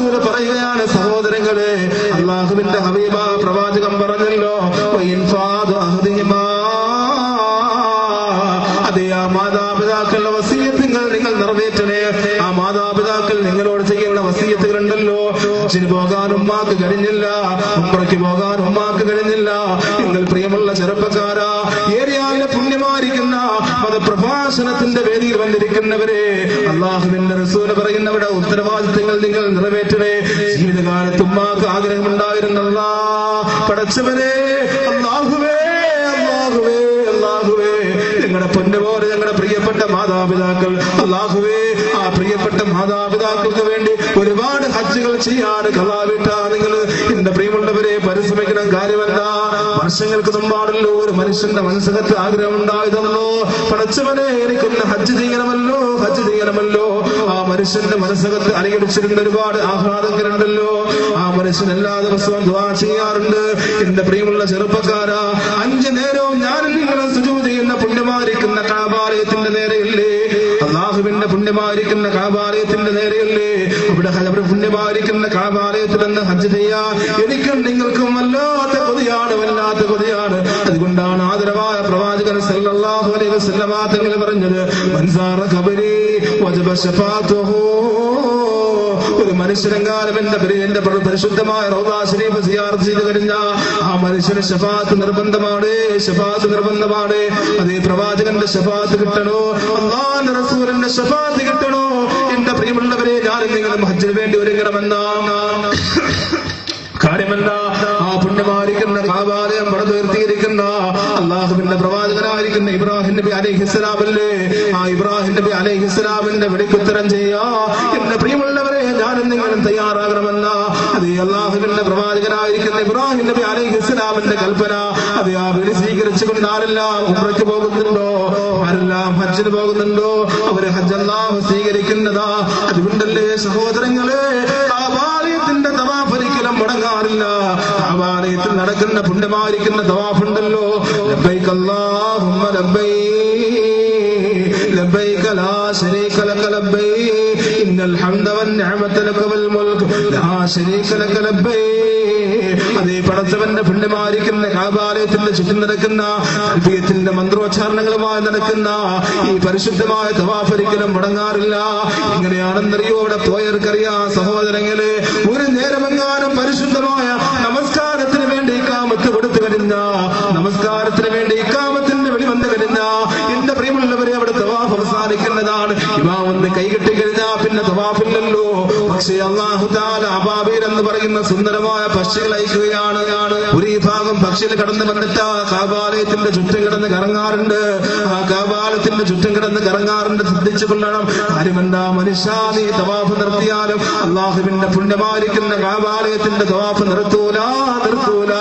റസൂൽ പറയുകയാണ്, സഹോദരങ്ങളെ, അല്ലാഹുവിന്റെ ഹബീബ പ്രവാചകൻ പറഞ്ഞല്ലോ, അതേ ആ മാതാപിതാക്കളുടെ വസിയത്തുകൾ നിങ്ങൾ നിറവേറ്റണേ. ആ മാതാപിതാക്കൾ നിങ്ങളോട് ചെയ്യുന്ന വസിയത്തുകൾ ഉണ്ടല്ലോ. ഹജ്ജിന് പോകാൻ ഉമ്മാക്ക് കഴിഞ്ഞില്ല, ഉംറയ്ക്ക് പോകാൻ ഉമ്മാക്ക് കഴിഞ്ഞില്ല. നിങ്ങൾ പ്രിയമുള്ള ചെറുപ്പക്കാരാ, ഏരിയയിലെ പുണ്യമായിരിക്കുന്ന മതപ്രഭാഷണത്തിന്റെ വേദിയിൽ വന്നിരിക്കുന്നവരെ, അല്ലാഹുവിന്റെ റസൂൽ പറയുന്നവരുടെ ഉത്തരവാദിത്തങ്ങൾ നിങ്ങൾ നിറവേറ്റണേ. ജീവിതകാലത്ത് ഉമ്മാക്ക് ആഗ്രഹമുണ്ടായിരുന്നല്ല, പടച്ചവനെ, അല്ലാഹുവേ, അല്ലാഹുവേ, അല്ലാഹുവേ, ഞങ്ങളുടെ പൊന്നുപോലെ ഞങ്ങളുടെ പ്രിയപ്പെട്ട മാതാപിതാക്കൾ, അല്ലാഹുവേ, ആ പ്രിയപ്പെട്ട മാതാപിതാക്കൾക്ക് വേണ്ടി ഒരുപാട് ഹജ്ജുകൾ ചെയ്യാൻ കലാവിട്ടാ നിങ്ങൾ എന്റെ പ്രിയമുള്ളവരെ പരിശ്രമിക്കണം. കാര്യമല്ല, വർഷങ്ങൾക്ക് മുമ്പാണല്ലോ ഒരു മനുഷ്യന്റെ മനസ്സിനകത്ത് ആഗ്രഹം ഉണ്ടായതല്ലോ, പടച്ചവനെ, എനിക്കൊന്ന് ഹജ്ജ് ചെയ്യണമല്ലോ, ഹജ്ജ് ചെയ്യണമല്ലോ. ആ മനുഷ്യന്റെ മനസ്സകത്ത് അലയടിച്ചിരുന്ന ഒരുപാട് ആഹ്ലാദങ്ങളുണ്ടല്ലോ. ആ മനുഷ്യൻ എല്ലാ ദിവസവും ദുആ ചെയ്യാറുണ്ട്. എന്റെ പ്രിയമുള്ള ചെറുപ്പക്കാരാ, 5 നേരവും ഞാൻ നിങ്ങളെ സുജൂദ് ചെയ്യുന്ന പുണ്യമായിരിക്കുന്ന കഅബാലയത്തിന്റെ നേരെയല്ലേ, അല്ലാഹുവിന്റെ പുണ്യമായിരിക്കുന്ന കഅബാലയത്തിന്റെ നേരെയല്ലേ, അവിടെ പുണ്യമായിരിക്കുന്ന കഅബാലയത്തിൽ നിന്ന് ഹജ്ജ് ചെയ്യാ എനിക്കും നിങ്ങൾക്കും വല്ലാത്ത കൊതിയാണ്, വല്ലാത്ത കൊതിയാണ്. അതുകൊണ്ടാണ് ആദരവായ പ്രവാചകൻ സല്ലല്ലാഹു അലൈഹി വസല്ലം തങ്ങൾ പറഞ്ഞത്, മൻസാറ ഖബരി വജബ ശഫാഅതുഹു. ഒരു മനുഷ്യനെങ്കാലം എന്റെ പരിശുദ്ധമായ റൗദാ ശരീഫ് സിയാറത്ത് ചെയ്തു കഴിഞ്ഞാൽ ആ മനുഷ്യന് ശഫാഅത്ത് നിർബന്ധമാണ്, ശഫാഅത്ത് നിർബന്ധമാണ്. അതേ പ്രവാചകന്റെ ശഫാഅത്ത് കിട്ടണോ, അല്ലാഹുവിന്റെ റസൂലിന്റെ ശഫാഅത്ത് കിട്ടണോ, എന്റെ പ്രിയമുള്ളവരെ, ഞാനും നിങ്ങളും ഹജ്ജിന് വേണ്ടി ഒരുങ്ങണമെന്ന കാര്യമല്ല. ആ പുണ്യമായിരിക്കുന്ന കഅബാലയം പടുത്തുയർത്തിയിരിക്കുന്ന അല്ലാഹുവിന്റെ പ്രവാചകനായിരിക്കുന്ന ഇബ്രാഹിം നബി അലൈഹിസ്സലാമല്ലേ, ആ ഇബ്രാഹിം നബി അലൈഹിസ്സലാമിന്റെ വെടിക്കുത്തരം ചെയ്യാ എന്റെ പ്രിയമുള്ളവരെ, ഞാനും നിങ്ങളും തയ്യാറാകണമെന്ന അതേ അല്ലാഹുവിന്റെ പ്രവാചകനായിരിക്കുന്ന ഇബ്രാഹിം നബി അലൈഹിസ്സലാമിന്റെ കൽപ്പന. അത് ആ വിളി സ്വീകരിച്ചുകൊണ്ട് ആരെല്ലാം ഉംറയ്ക്ക് പോകുന്നുണ്ടോ, ആരെല്ലാം ഹജ്ജിന് പോകുന്നുണ്ടോ, അവര് ഹജ്ജ് അല്ലാഹു സ്വീകരിക്കുന്നതാ. അതുകൊണ്ടല്ലേ സഹോദരങ്ങളെ, കഅബാലയത്തിന്റെ തവാഫ് ഒരിക്കലും മുടങ്ങാറില്ല. കഅബാലയത്തിൽ നടക്കുന്ന പുണ്യമായിരിക്കുന്ന തവാഫുണ്ടല്ലോ, ലബ്ബൈക അല്ലാഹുമ്മ ലബ്ബൈക ലബ്ബൈക ലാ ശരീക ലക ലബ്ബൈക ഇന്നൽ ഹംദ വന്നിഅമത ലക വൽ മുൽക് ലാ ശരീക ലക ലബ്ബൈക. അതേ പടച്ചവന്റെ പുണ്യമായിരിക്കുന്ന കഅബാലയത്തിന്റെ ചുറ്റും നടക്കുന്ന തൽബിയത്തിന്റെ മന്ത്രോച്ചാരണങ്ങളുമായി നടക്കുന്ന ഈ പരിശുദ്ധമായ തവാഫ് ഒരിക്കലും മുടങ്ങാറില്ല. എങ്ങനെയാണെന്നറിയോ, അവിടെ പോയവർക്കറിയാം സഹോദരങ്ങളെ, ഒരു നേരമെങ്ങാനും പരിശുദ്ധമായ നമസ്കാരത്തിന് വേണ്ടി ഇഖാമത്ത് കൊടുത്തു കഴിഞ്ഞ, നമസ്കാരത്തിന് വേണ്ടി ഇഖാമത്തിന്റെ വെളി വന്നു കഴിഞ്ഞ എന്റെ പ്രിയമുള്ളവരെ, അവിടെ തവാഫ് അവസാനിക്കുന്നതാണ്. ഇമാം ഒന്ന് കൈകെട്ടി കഴിഞ്ഞാൽ പിന്നെ തവാഫില്ലല്ലോ. പക്ഷേ അല്ലാഹു തആല അബാബീൽ എന്ന് പറയുന്ന സുന്ദരമായ പക്ഷികൾ അയക്കുകയാണ്. ഒരു വിഭാഗം പക്ഷികൾ കടന്നു വന്നിട്ട് കഅബാലയത്തിന്റെ ചുറ്റും കിടന്ന് കറങ്ങാറുണ്ട്. ആ കഅബാലയത്തിന്റെ ചുറ്റും കിടന്ന് കറങ്ങാറുണ്ട്. ശ്രദ്ധിച്ചു കൊള്ളണം. കാര്യമെന്താ, മനുഷ്യ, നീ തവാഫ് നിർത്തിയാലും അല്ലാഹുവിന്റെ പുണ്യമായിരിക്കുന്ന കഅബാലയത്തിന്റെ തവാഫ് നിർത്തൂല, നിർത്തൂല,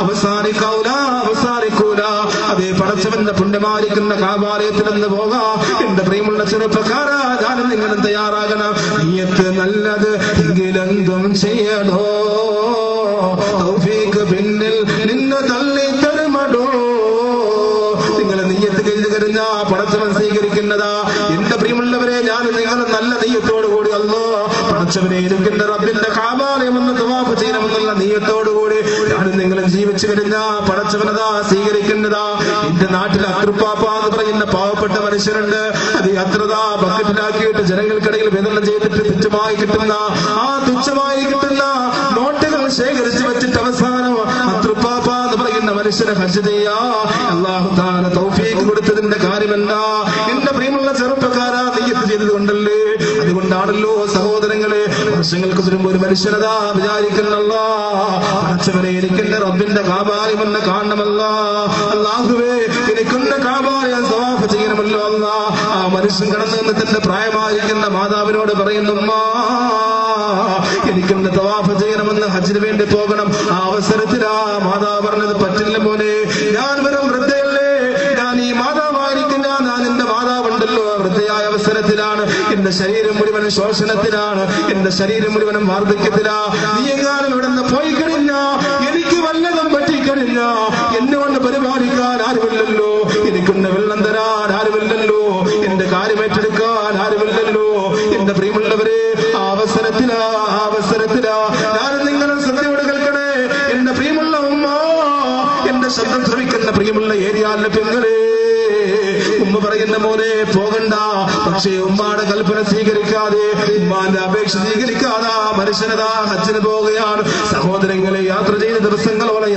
അവസാനിക്കൂല, അവസാനിക്കൂല. അതേ പടച്ചവന്റെ പുണ്യമായിരിക്കുന്ന കഅബാലയത്തിൽ നിന്ന് പോകാം. എന്റെ പ്രിയമുള്ള ചെറുപ്പക്കാരാ, ഞാനും നിങ്ങളും തയ്യാറാകണം. നിയ്യത്ത് നല്ലത് എങ്കിലെന്തും ചെയ്യണോ, തൗഫീഖ് പിന്നിൽ നിന്നെ തള്ളി തരുമടോ. നിങ്ങൾ നിയ്യത്ത് ചെയ്ത് കഴിഞ്ഞാ പടച്ചവൻ സ്വീകരിക്കുന്നതാ. എന്റെ പ്രിയമുള്ളവരെ, ഞാനും നിങ്ങളും നല്ല നിയ്യത്തോടുകൂടി അല്ലാഹ് പടച്ചവനെ ഇരിക്കുന്ന റബ്ബിന്റെ കഅബാലയം ഒന്ന് തവാഫ് ചെയ്യണമെന്നുള്ള നിയ്യത്തോടുകൂടി ഞാനും നിങ്ങളും ജീവിച്ചു കഴിഞ്ഞാ പടച്ചവനതാ സ്വീകരിക്കുന്നതാ. എന്റെ നാട്ടിൽ അക്രുപ്പാപ്പ എന്ന് പറയുന്ന പാവപ്പെട്ട മനുഷ്യരുണ്ട്. അത് അത്രതാ ബക്കറ്റിലാക്കിയിട്ട് ജനങ്ങൾക്കിടയിൽ വിതരണം ചെയ്തിട്ട് തുച്ഛമായി കിട്ടുന്ന നോട്ടുകൾ ശേഖരിച്ചു വെച്ചിട്ട് അവസാനം അക്രുപ്പാപ്പ എന്ന് പറയുന്ന മനുഷ്യനെ ഹജ്ജ് ചെയ്യാ അല്ലാഹു തആല തൗഫീഖ് കൊടുത്തതിന്റെ കാര്യമെന്താ, എന്റെ പ്രിയമുള്ള ചെറുപ്പക്കാരാ, നിയ്യത്ത് ചെയ്തത് കൊണ്ടല്ലേ. അതുകൊണ്ടാണല്ലോ സഹോദരങ്ങളെ, വർഷങ്ങൾക്ക് മുൻപ് ഒരു മനുഷ്യനതാ വിചാരിക്കുന്നല്ലോ, പടച്ചവനെ എനിക്കെന്റെ റബ്ബിന്റെ കഅബാലയം ഒന്ന് കാണണമല്ലോ, അല്ലാഹുവേ എനിക്കെന്റെ കഅബാലയം തവാഫ് ചെയ്യണമല്ലോ അല്ലാ. ആ മനുഷ്യൻ കടന്നു നിന്ന് തന്റെ പ്രായമായിരിക്കുന്ന മാതാവിനോട് പറയുന്നു, എനിക്കെന്റെ തവാഫ് ചെയ്യണമെന്ന്, ഹജ്ജിന് വേണ്ടി പോകണം. ആ അവസരത്തിലാ മാതാവ് പറഞ്ഞത്, പറ്റില്ല മോനെ, ഞാൻ വെറും വൃദ്ധയല്ലേ, ഞാൻ ഈ മാതാവായിരിക്കില്ല, ഞാൻ എന്റെ മാതാവുണ്ടല്ലോ വൃദ്ധയായ അവസരത്തിലാണ്, എന്റെ ശരീരം മുഴുവനും ശോഷണത്തിലാണ്, എന്റെ ശരീരം മുഴുവനും വാർദ്ധക്യത്തിലാ. നീ എങ്ങാനും ഇവിടെ നിന്ന് പോയി കഴിഞ്ഞ, എനിക്ക് വല്ലതും പറ്റിക്കഴിഞ്ഞ, എന്നുകൊണ്ട് പരിപാലിക്കാൻ ആരുമില്ലല്ലോ, എനിക്കൊന്ന് വെള്ളം തരാൻ ആരുമില്ലല്ലോ, എന്റെ കാര്യം ഏറ്റെടുക്കാൻ ആരുമില്ലല്ലോ. എന്റെ പ്രിയമുള്ളവരെ, ആ അവസരത്തിലാ അവസരത്തിലാ ഞാനും നിങ്ങളും ശ്രദ്ധയോട് കേൾക്കണേ. എന്റെ പ്രിയമുള്ള ഉമ്മ, എന്റെ ശബ്ദം ശ്രമിക്കുന്ന പ്രിയമുള്ള ഏരിയാലിലെ പെങ്ങളെ, ഉമ്മ പറയുന്ന മോനെ പോകണ്ട. പക്ഷേ ഉമ്മാടെ കൽപ്പന സ്വീകരിക്കാതെ, ഉമ്മാന്റെ അപേക്ഷ സ്വീകരിക്കാതെ മനുഷ്യനതാ ഹജ്ജിന് പോവുകയാണ്. സഹോദരങ്ങളെ, യാത്ര ചെയ്ത് ദിവസങ്ങളോളം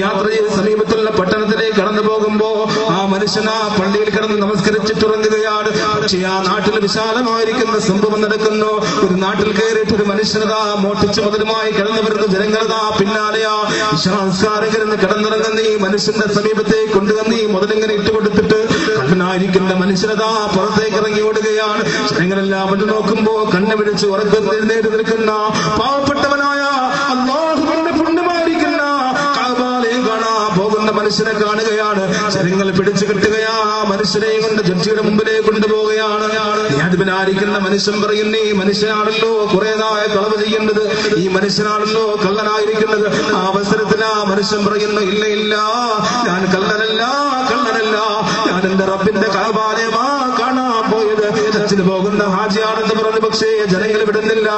യാത്ര ചെയ്തു സമീപത്തുള്ള പട്ടണത്തിലേക്ക് കടന്നു പോകുമ്പോ ആ മനുഷ്യൻ ആ പള്ളിയിൽ കിടന്ന് നമസ്കരിച്ചിട്ടുറങ്ങുകയാണ്. പക്ഷേ ആ നാട്ടിൽ വിശാലമായിരിക്കുന്ന സംഭവം നടക്കുന്നു. ഒരു നാട്ടിൽ കയറിയിട്ട് ഒരു മനുഷ്യനതാ മോട്ടിച്ചു മുതലുമായി കിടന്നു വരുന്ന ജനങ്ങളതാ പിന്നാലെയാ വിശ്വാസകാരം കിടന്ന് കിടന്നിറങ്ങുന്ന ഈ മനുഷ്യന്റെ സമീപത്തേക്ക് കൊണ്ടുവന്ന് ഈ മുതലിങ്ങനെ ഇട്ടുകൊടുത്തിട്ട് കണ്ണനായിരിക്കുന്ന മനുഷ്യനതാ പുറത്തേക്ക് ഇറങ്ങി ഓടുകയാണ്. ജനങ്ങളെല്ലാം വന്ന് നോക്കുമ്പോ കണ്ണു പിടിച്ച് ഉറക്കത്തിൽ എഴുന്നേറ്റ് നിൽക്കുന്ന പാവപ്പെട്ടവനായ അല്ലാഹുവിന്റെ പുണ്യമായിരിക്കുന്ന കഅബാലയം കാണാൻ പോകുന്ന മനുഷ്യനെ കാണുകയാണ്. ജനങ്ങൾ പിടിച്ചു കെട്ടുകയാ മനുഷ്യനെയും കൊണ്ട് ജഡ്ജിയുടെ മുമ്പിലേക്ക് കൊണ്ടുപോവുകയാണ്. ായിരിക്കുന്ന മനുഷ്യൻ പറയുന്നേ, ഈ മനുഷ്യനാണല്ലോ കുറേതായ കളവ് ചെയ്യുന്നത്, ഈ മനുഷ്യനാണല്ലോ കള്ളനായിരിക്കുന്നത്. ആ അവസരത്തിൽ ആ മനുഷ്യൻ പറയുന്നു, ഇല്ല ഇല്ല, ഞാൻ കള്ളനല്ല, ഞാൻ എന്റെ റബ്ബിന്റെ കഅബാലയമാ കാണാൻ പോയത്, ഹജ്ജിന് പോകുന്ന ഹാജിയാണെന്ന് പറഞ്ഞു. പക്ഷേ ജനങ്ങൾ വിടുന്നില്ല.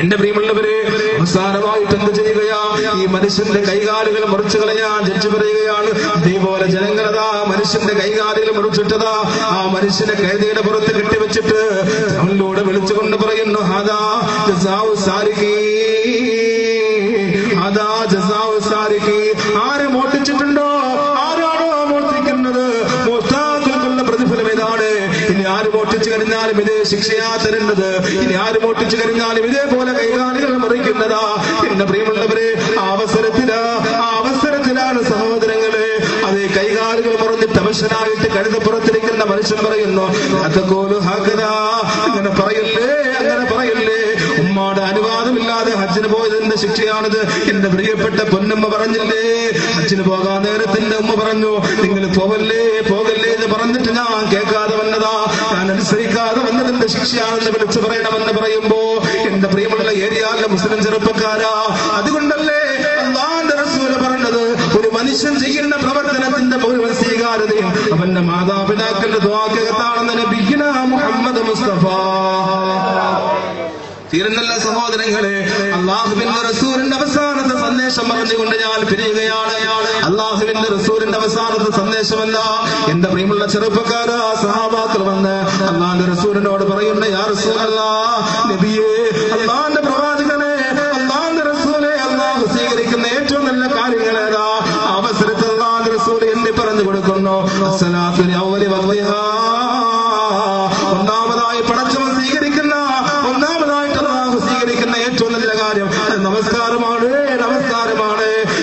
എന്റെ പ്രിയമുള്ളവരെ, അവസാനമായിട്ട് എന്ത് ചെയ്യുകയാ? ഈ മനുഷ്യന്റെ കൈകാലുകൾ മുറിച്ചു കളയാൻ ജഡ്ജി പറയുകയാണ്. ഇതേപോലെ ജനങ്ങളതാ മനുഷ്യന്റെ കൈകാലുകൾ മുറിച്ചിട്ടതാ ആ മനുഷ്യനെ കൈതയുടെ പുറത്ത് കെട്ടിവെച്ചിട്ട് അവനിലൂടെ വിളിച്ചുകൊണ്ട് പറയുന്നു, ഹാദാ ജസാഉ സാരിഖീ, ഹാദാ ജസാഉ സാരിഖീ. ആരെ മോഷ്ടിച്ചിട്ടുണ്ടോ, ആരാണോ മോഷ്ടിക്കുന്നത്, മോഷ്ടാക്കൾക്കുള്ള പ്രതിഫലം ഇതാണ്. ഇനി ആര് മോഷ്ടിച്ചു കഴിഞ്ഞാലും ഇതേ ശിക്ഷയാ തരുന്നത്. ഇനി ആര് മോഷ്ടിച്ചു കഴിഞ്ഞാലും ഇതേപോലെ കൈകാലുകൾ മുറിക്കുന്നതാ. എന്റെ പ്രിയമുള്ളവരെ, ആ അവസരത്തിലാണ് സഹോദരങ്ങളെ അതേ കൈകാലുകൾ മുറിഞ്ഞിട്ട് അവശനായിട്ട് കഴുതപ്പുറത്തിരിക്കുന്ന മനുഷ്യൻ പറയുന്നു, അങ്ങനെ പറയല്ലേ. ഉമ്മാടെ അനുവാദമില്ലാതെ ഹജ്ജിന് പോയതിന്റെ ശിക്ഷയാണിത്. എന്റെ പ്രിയപ്പെട്ട പൊന്നമ്മ പറഞ്ഞില്ലേ, ഹജ്ജിന് പോകാൻ നേരത്തിന്റെ ഉമ്മ പറഞ്ഞു, നിങ്ങൾ പോകല്ലേ എന്ന് പറഞ്ഞിട്ട് ഞാൻ കേൾക്കാതെ വന്നതാ, ഞാൻ അനുസരിക്കാതെ വന്നതിന്റെ ശിക്ഷയാണെന്ന് വിളിച്ചു പറയണമെന്ന് പറയുമ്പോ എന്റെ പ്രിയമുള്ള ഏരിയയിലെ മുസ്ലിം ചെറുപ്പക്കാരാ, അതുകൊണ്ടല്ലേ അല്ലാഹുവിന്റെ റസൂൽ പറഞ്ഞത്, ഒരു മനുഷ്യൻ ചെയ്യുന്ന പ്രവർത്തനത്തിന്റെ മുഴുവൻ സ്വീകാര്യതയും അവന്റെ മാതാപിതാക്കളുടെ ദുആക്കകത്താണെന്ന് നബിയുനാ മുഹമ്മദ് മുസ്തഫ. തീരുന്നല്ല സഹോദരങ്ങളെ, അല്ലാഹുവിന്റെ റസൂലിന്റെ അവസാനത്തെ സന്ദേശം പറഞ്ഞുകൊണ്ട് ഞാൻ പിരിയുകയാണ്. അല്ലാഹുവിന്റെ റസൂലിന്റെ അവസാനത്തെ സന്ദേശമല്ല. എന്റെ പ്രിയമുള്ള ചെറുപ്പക്കാരാ, സഹാബാക്കൾ വന്ന് അല്ലാഹുവിന്റെ റസൂലിനോട് പറയുന്ന, യാ റസൂലല്ലാഹ്, നബിയേ, അല്ലാഹുവിന്റെ പ്രവാചകനെ, അല്ലാഹുവിന്റെ റസൂലെ, അല്ലാഹു സ്വീകരിക്കുന്ന ഏറ്റവും നല്ല കാര്യങ്ങൾ ഏതാ? അവസരത്തിൽ അല്ലാഹുവിന്റെ റസൂൽ എന്നെ പറഞ്ഞു കൊടുക്കുന്നു, അസ്സലാത്തു ലിഅവ്വലി വഖ്തിഹാ, ഒന്നാമതായി പടച്ചവൻ സ്വീകരിക്കുന്ന ഏറ്റവും നല്ല കാര്യം നമസ്കാരമാണ്.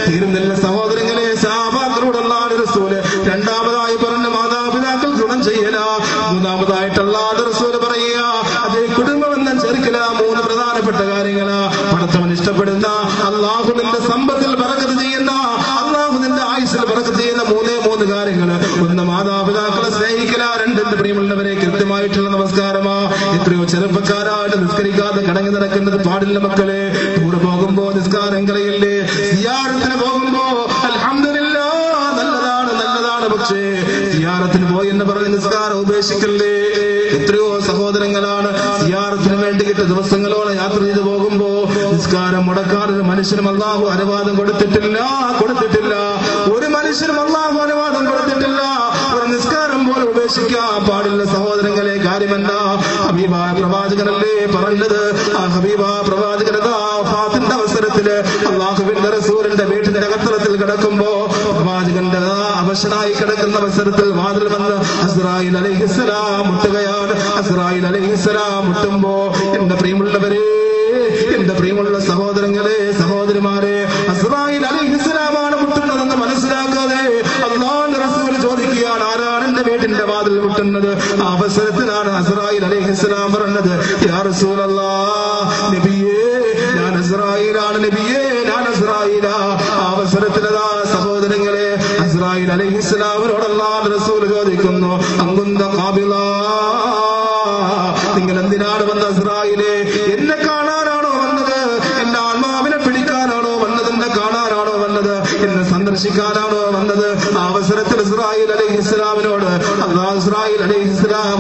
തീരുന്നില്ല സഹോദരങ്ങളെ, സഹാബാക്കളോട് അല്ലാഹുവിന്റെ റസൂല് രണ്ടാമതായി പറഞ്ഞ മാതാപിതാക്കൾ ഗുണം ചെയ്യല. മൂന്നാമതായിട്ട് അല്ലാഹുവിന്റെ റസൂല് പറയുക, അതേ കുടുംബബന്ധം ചേർക്കല. മൂന്ന് പ്രധാനപ്പെട്ട കാര്യങ്ങളാ. പടച്ചവൻ ഇഷ്ടപ്പെടുന്ന, അല്ലാഹുവിന്റെ സമ്പത്തിൽ ബറക്കത്ത് ചെയ്യുന്ന, അല്ലാഹുവിന്റെ ആയുസ്സിൽ ബറക്കത്ത് ചെയ്യുന്ന മൂന്ന് കാര്യങ്ങൾ. ഒന്ന്, മാതാപിതാക്കളെ സ്നേഹിക്കല. രണ്ടിന്റെ പ്രിയമുള്ളവരെ, കൃത്യമായിട്ടുള്ള നമസ്കാരമാ. എത്രയോ ചെറുപ്പക്കാരായിട്ട് നിസ്കരിക്കാതെ കടങ്ങി നടക്കുന്നത് പാടില്ല മക്കളെ. ടൂർ പോകുമ്പോ നിസ്കാരം കളയില്ലേ, സിയാറത്തിന് പോകുമ്പോ അൽഹംദുലില്ലാഹ് നല്ലതാണ്. പക്ഷേ സിയാറത്തിന് പോയി എന്ന് പറഞ്ഞ് നിസ്കാരം ഉപേക്ഷിക്കല്ലേ. എത്രയോ സഹോദരങ്ങളാണ് സിയാറത്തിന് വേണ്ടിയിട്ട് ദിവസങ്ങളോളം യാത്ര ചെയ്ത് പോകുമ്പോ നിസ്കാരം മുടക്കാനൊരു മനുഷ്യനും അല്ലാഹു അനുവാദം കൊടുത്തിട്ടില്ല. ഒരു മനുഷ്യനും അല്ലാഹു അനുവാദം കൊടുത്തിട്ടില്ല. ഒരു നിസ്കാരം പോലും ഉപേക്ഷിക്കാൻ പാടില്ല സഹോദരങ്ങളെ. കാര്യമല്ല, ഹബീബായ പ്രവാചകനല്ലേ പറഞ്ഞത്. ആ ഹബീബായ പ്രവാചകനതാ വഫാത്തിന്റെ അവസരത്തില് അല്ലാഹുവിന്റെ റസൂലിന്റെ വീട്ടിന്റെ അകത്തളത്തിൽ കിടക്കുമ്പോ പ്രവാചകന്റെ അവശനായി കിടക്കുന്ന അവസരത്തിൽ വാതിൽ വന്ന് അസ്റായീൽ അലൈഹിസ്സലാം മുട്ടുകയാണ്. അസ്റായീൽ അലൈഹിസ്സലാം മുട്ടുമ്പോ എന്റെ പ്രിയമുള്ളവരെ, എന്റെ പ്രിയമുള്ള സഹോദരങ്ങളെ, സഹോദരിമാരെ, അസ്റായീൽ അലൈഹിസ്സലാമാണ് മുട്ടുന്നതെന്ന് മനസ്സിലാക്കാതെ അല്ലാഹുവിന്റെ റസൂൽ ചോദിക്കുകയാണ്, ആരാണ് എന്റെ വീട്ടിന്റെ വാതിൽ മുട്ടുന്നത്? ആ അവസരത്തിലാണ് അസ്റായീൽ അലൈഹിസ്സലാം പറഞ്ഞത്, യാ റസൂലല്ലാഹ്, നബിയേ, ഞാൻ അസ്റായീലാണ്, നബിയേ, ഞാൻ അസ്റായീലാ. ആ അവസരത്തിലതാ സഹോദരങ്ങളെ, അസ്റായീൽ അലൈഹിസ്സലാമിനോട് അല്ലാഹുവിന്റെ റസൂൽ ചോദിക്കുന്നു, അങ്കുന്ത ഖാബിലാ, നിങ്ങൾ എന്തിനാണ് വന്നത് അസ്റായീലേ? എന്നെ കാണാനാണോ വന്നത്? എന്റെ ആത്മാവിനെ പിടിക്കാനാണോ വന്നത്? എന്നെ കാണാനാണോ വന്നത്? എന്നെ സന്ദർശിക്കാനാണോ വന്നത്? ആ അവസരത്തിൽ ഇസ്രായേൽ അലൈഹിസ്സലാമിനോട് അസ്റായീൽ അലൈഹിസ്സലാം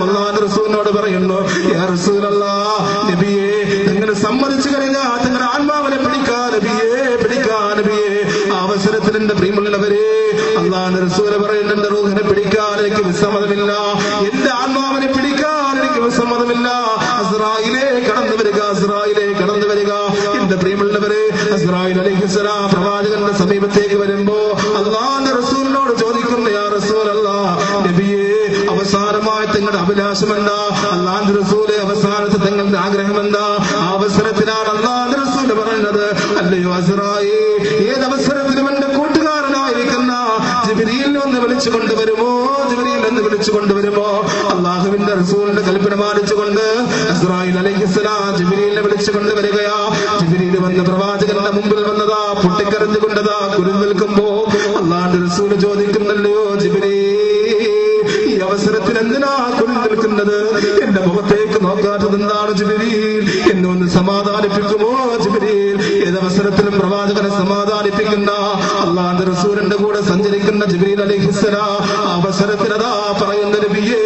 റസൂലിനോട് പറയുന്നു, യാ റസൂലല്ലാഹ്, നബിയേ നിങ്ങൾ സമ്മതിച്ചു കഴിഞ്ഞാൽ നിങ്ങളുടെ ആത്മാവിനെ പിടിക്കാൻ നബിയേ. അവസരത്തിൽ എന്റെ പ്രിയമുള്ളവരെ, അല്ലാഹുവിന്റെ റസൂൽ പറയുന്നുണ്ട്, എന്റെ റൂഹിനെ പിടിക്കാൻ എനിക്ക് വിസമ്മതമില്ല, എന്റെ ആത്മാവിനെ പിടിക്കാൻ എനിക്ക് വിസമ്മതമില്ല. അസ്റായിലേ കടന്നു വരിക. എന്റെ പ്രിയമുള്ളവരെ, അസ്റായിൽ അലൈഹിസ്സലാം പ്രവാചകന്റെ സമീപത്തേക്ക് വരുമ്പോ അല്ലാഹുവിന്റെ റസൂലിനോട് ചോദിക്കുന്നു, യാ റസൂലല്ലാഹ്, നബിയേ അവസാനമായി നിങ്ങളുടെ അഭിലാഷം എന്താ? അല്ലാഹുവിന്റെ റസൂലെ അവസാനത്തെ നിങ്ങളുടെ ആഗ്രഹം എന്താ? ആ അവസരത്തിലാണ് അല്ലാഹുവിന്റെ റസൂൽ പറയുന്നത്, അല്ലയോ അസ്റായിൽ, ഏതവസരത്തിലും എന്റെ കൂട്ടുകാരനായിരിക്കുന്ന ജിബ്രീലിനെ ഒന്ന് വിളിച്ചു കൊണ്ടുവരുമോ? അല്ലാഹുവിന്റെ റസൂലിന്റെ കൽപ്പന മാനിച്ചുകൊണ്ട് ഇസ്രായേൽ അലൈഹിസ്സലാം ജിബ്രീലിനെ വിളിച്ചു കൊണ്ടുവരികയാ. ജിബ്രീൽ വന്ന പ്രവാചകന്റെ മുമ്പിൽ വന്നതാ, പൊട്ടിക്കരഞ്ഞുകൊണ്ടതാ കുനിഞ്ഞു നിൽക്കുമ്പോ അല്ലാഹുവിന്റെ റസൂൽ ചോദിക്കുന്നല്ലോ, ജിബ്രീൽ ഈ അവസരത്തിൽ എന്തിനാ കുനിഞ്ഞു നിൽക്കുന്നത്? എന്റെ മുഖത്തേക്ക് നോക്കാത്തത് എന്താണ് ജിബ്രീൽ? എന്നെ ഒന്ന് സമാധാനിപ്പിക്കുമോ ജിബ്രീൽ? ഏതവസരത്തിലും പ്രവാചകനെ സമാധാനിപ്പിക്കുന്ന അല്ലാഹുവിന്റെ റസൂലിന്റെ കൂടെ സഞ്ചരിക്കുന്ന ജിബ്രീൽ അലൈഹിസ്സലാം അവസരത്തിൽ അതാ പറയുന്ന, നബിയേ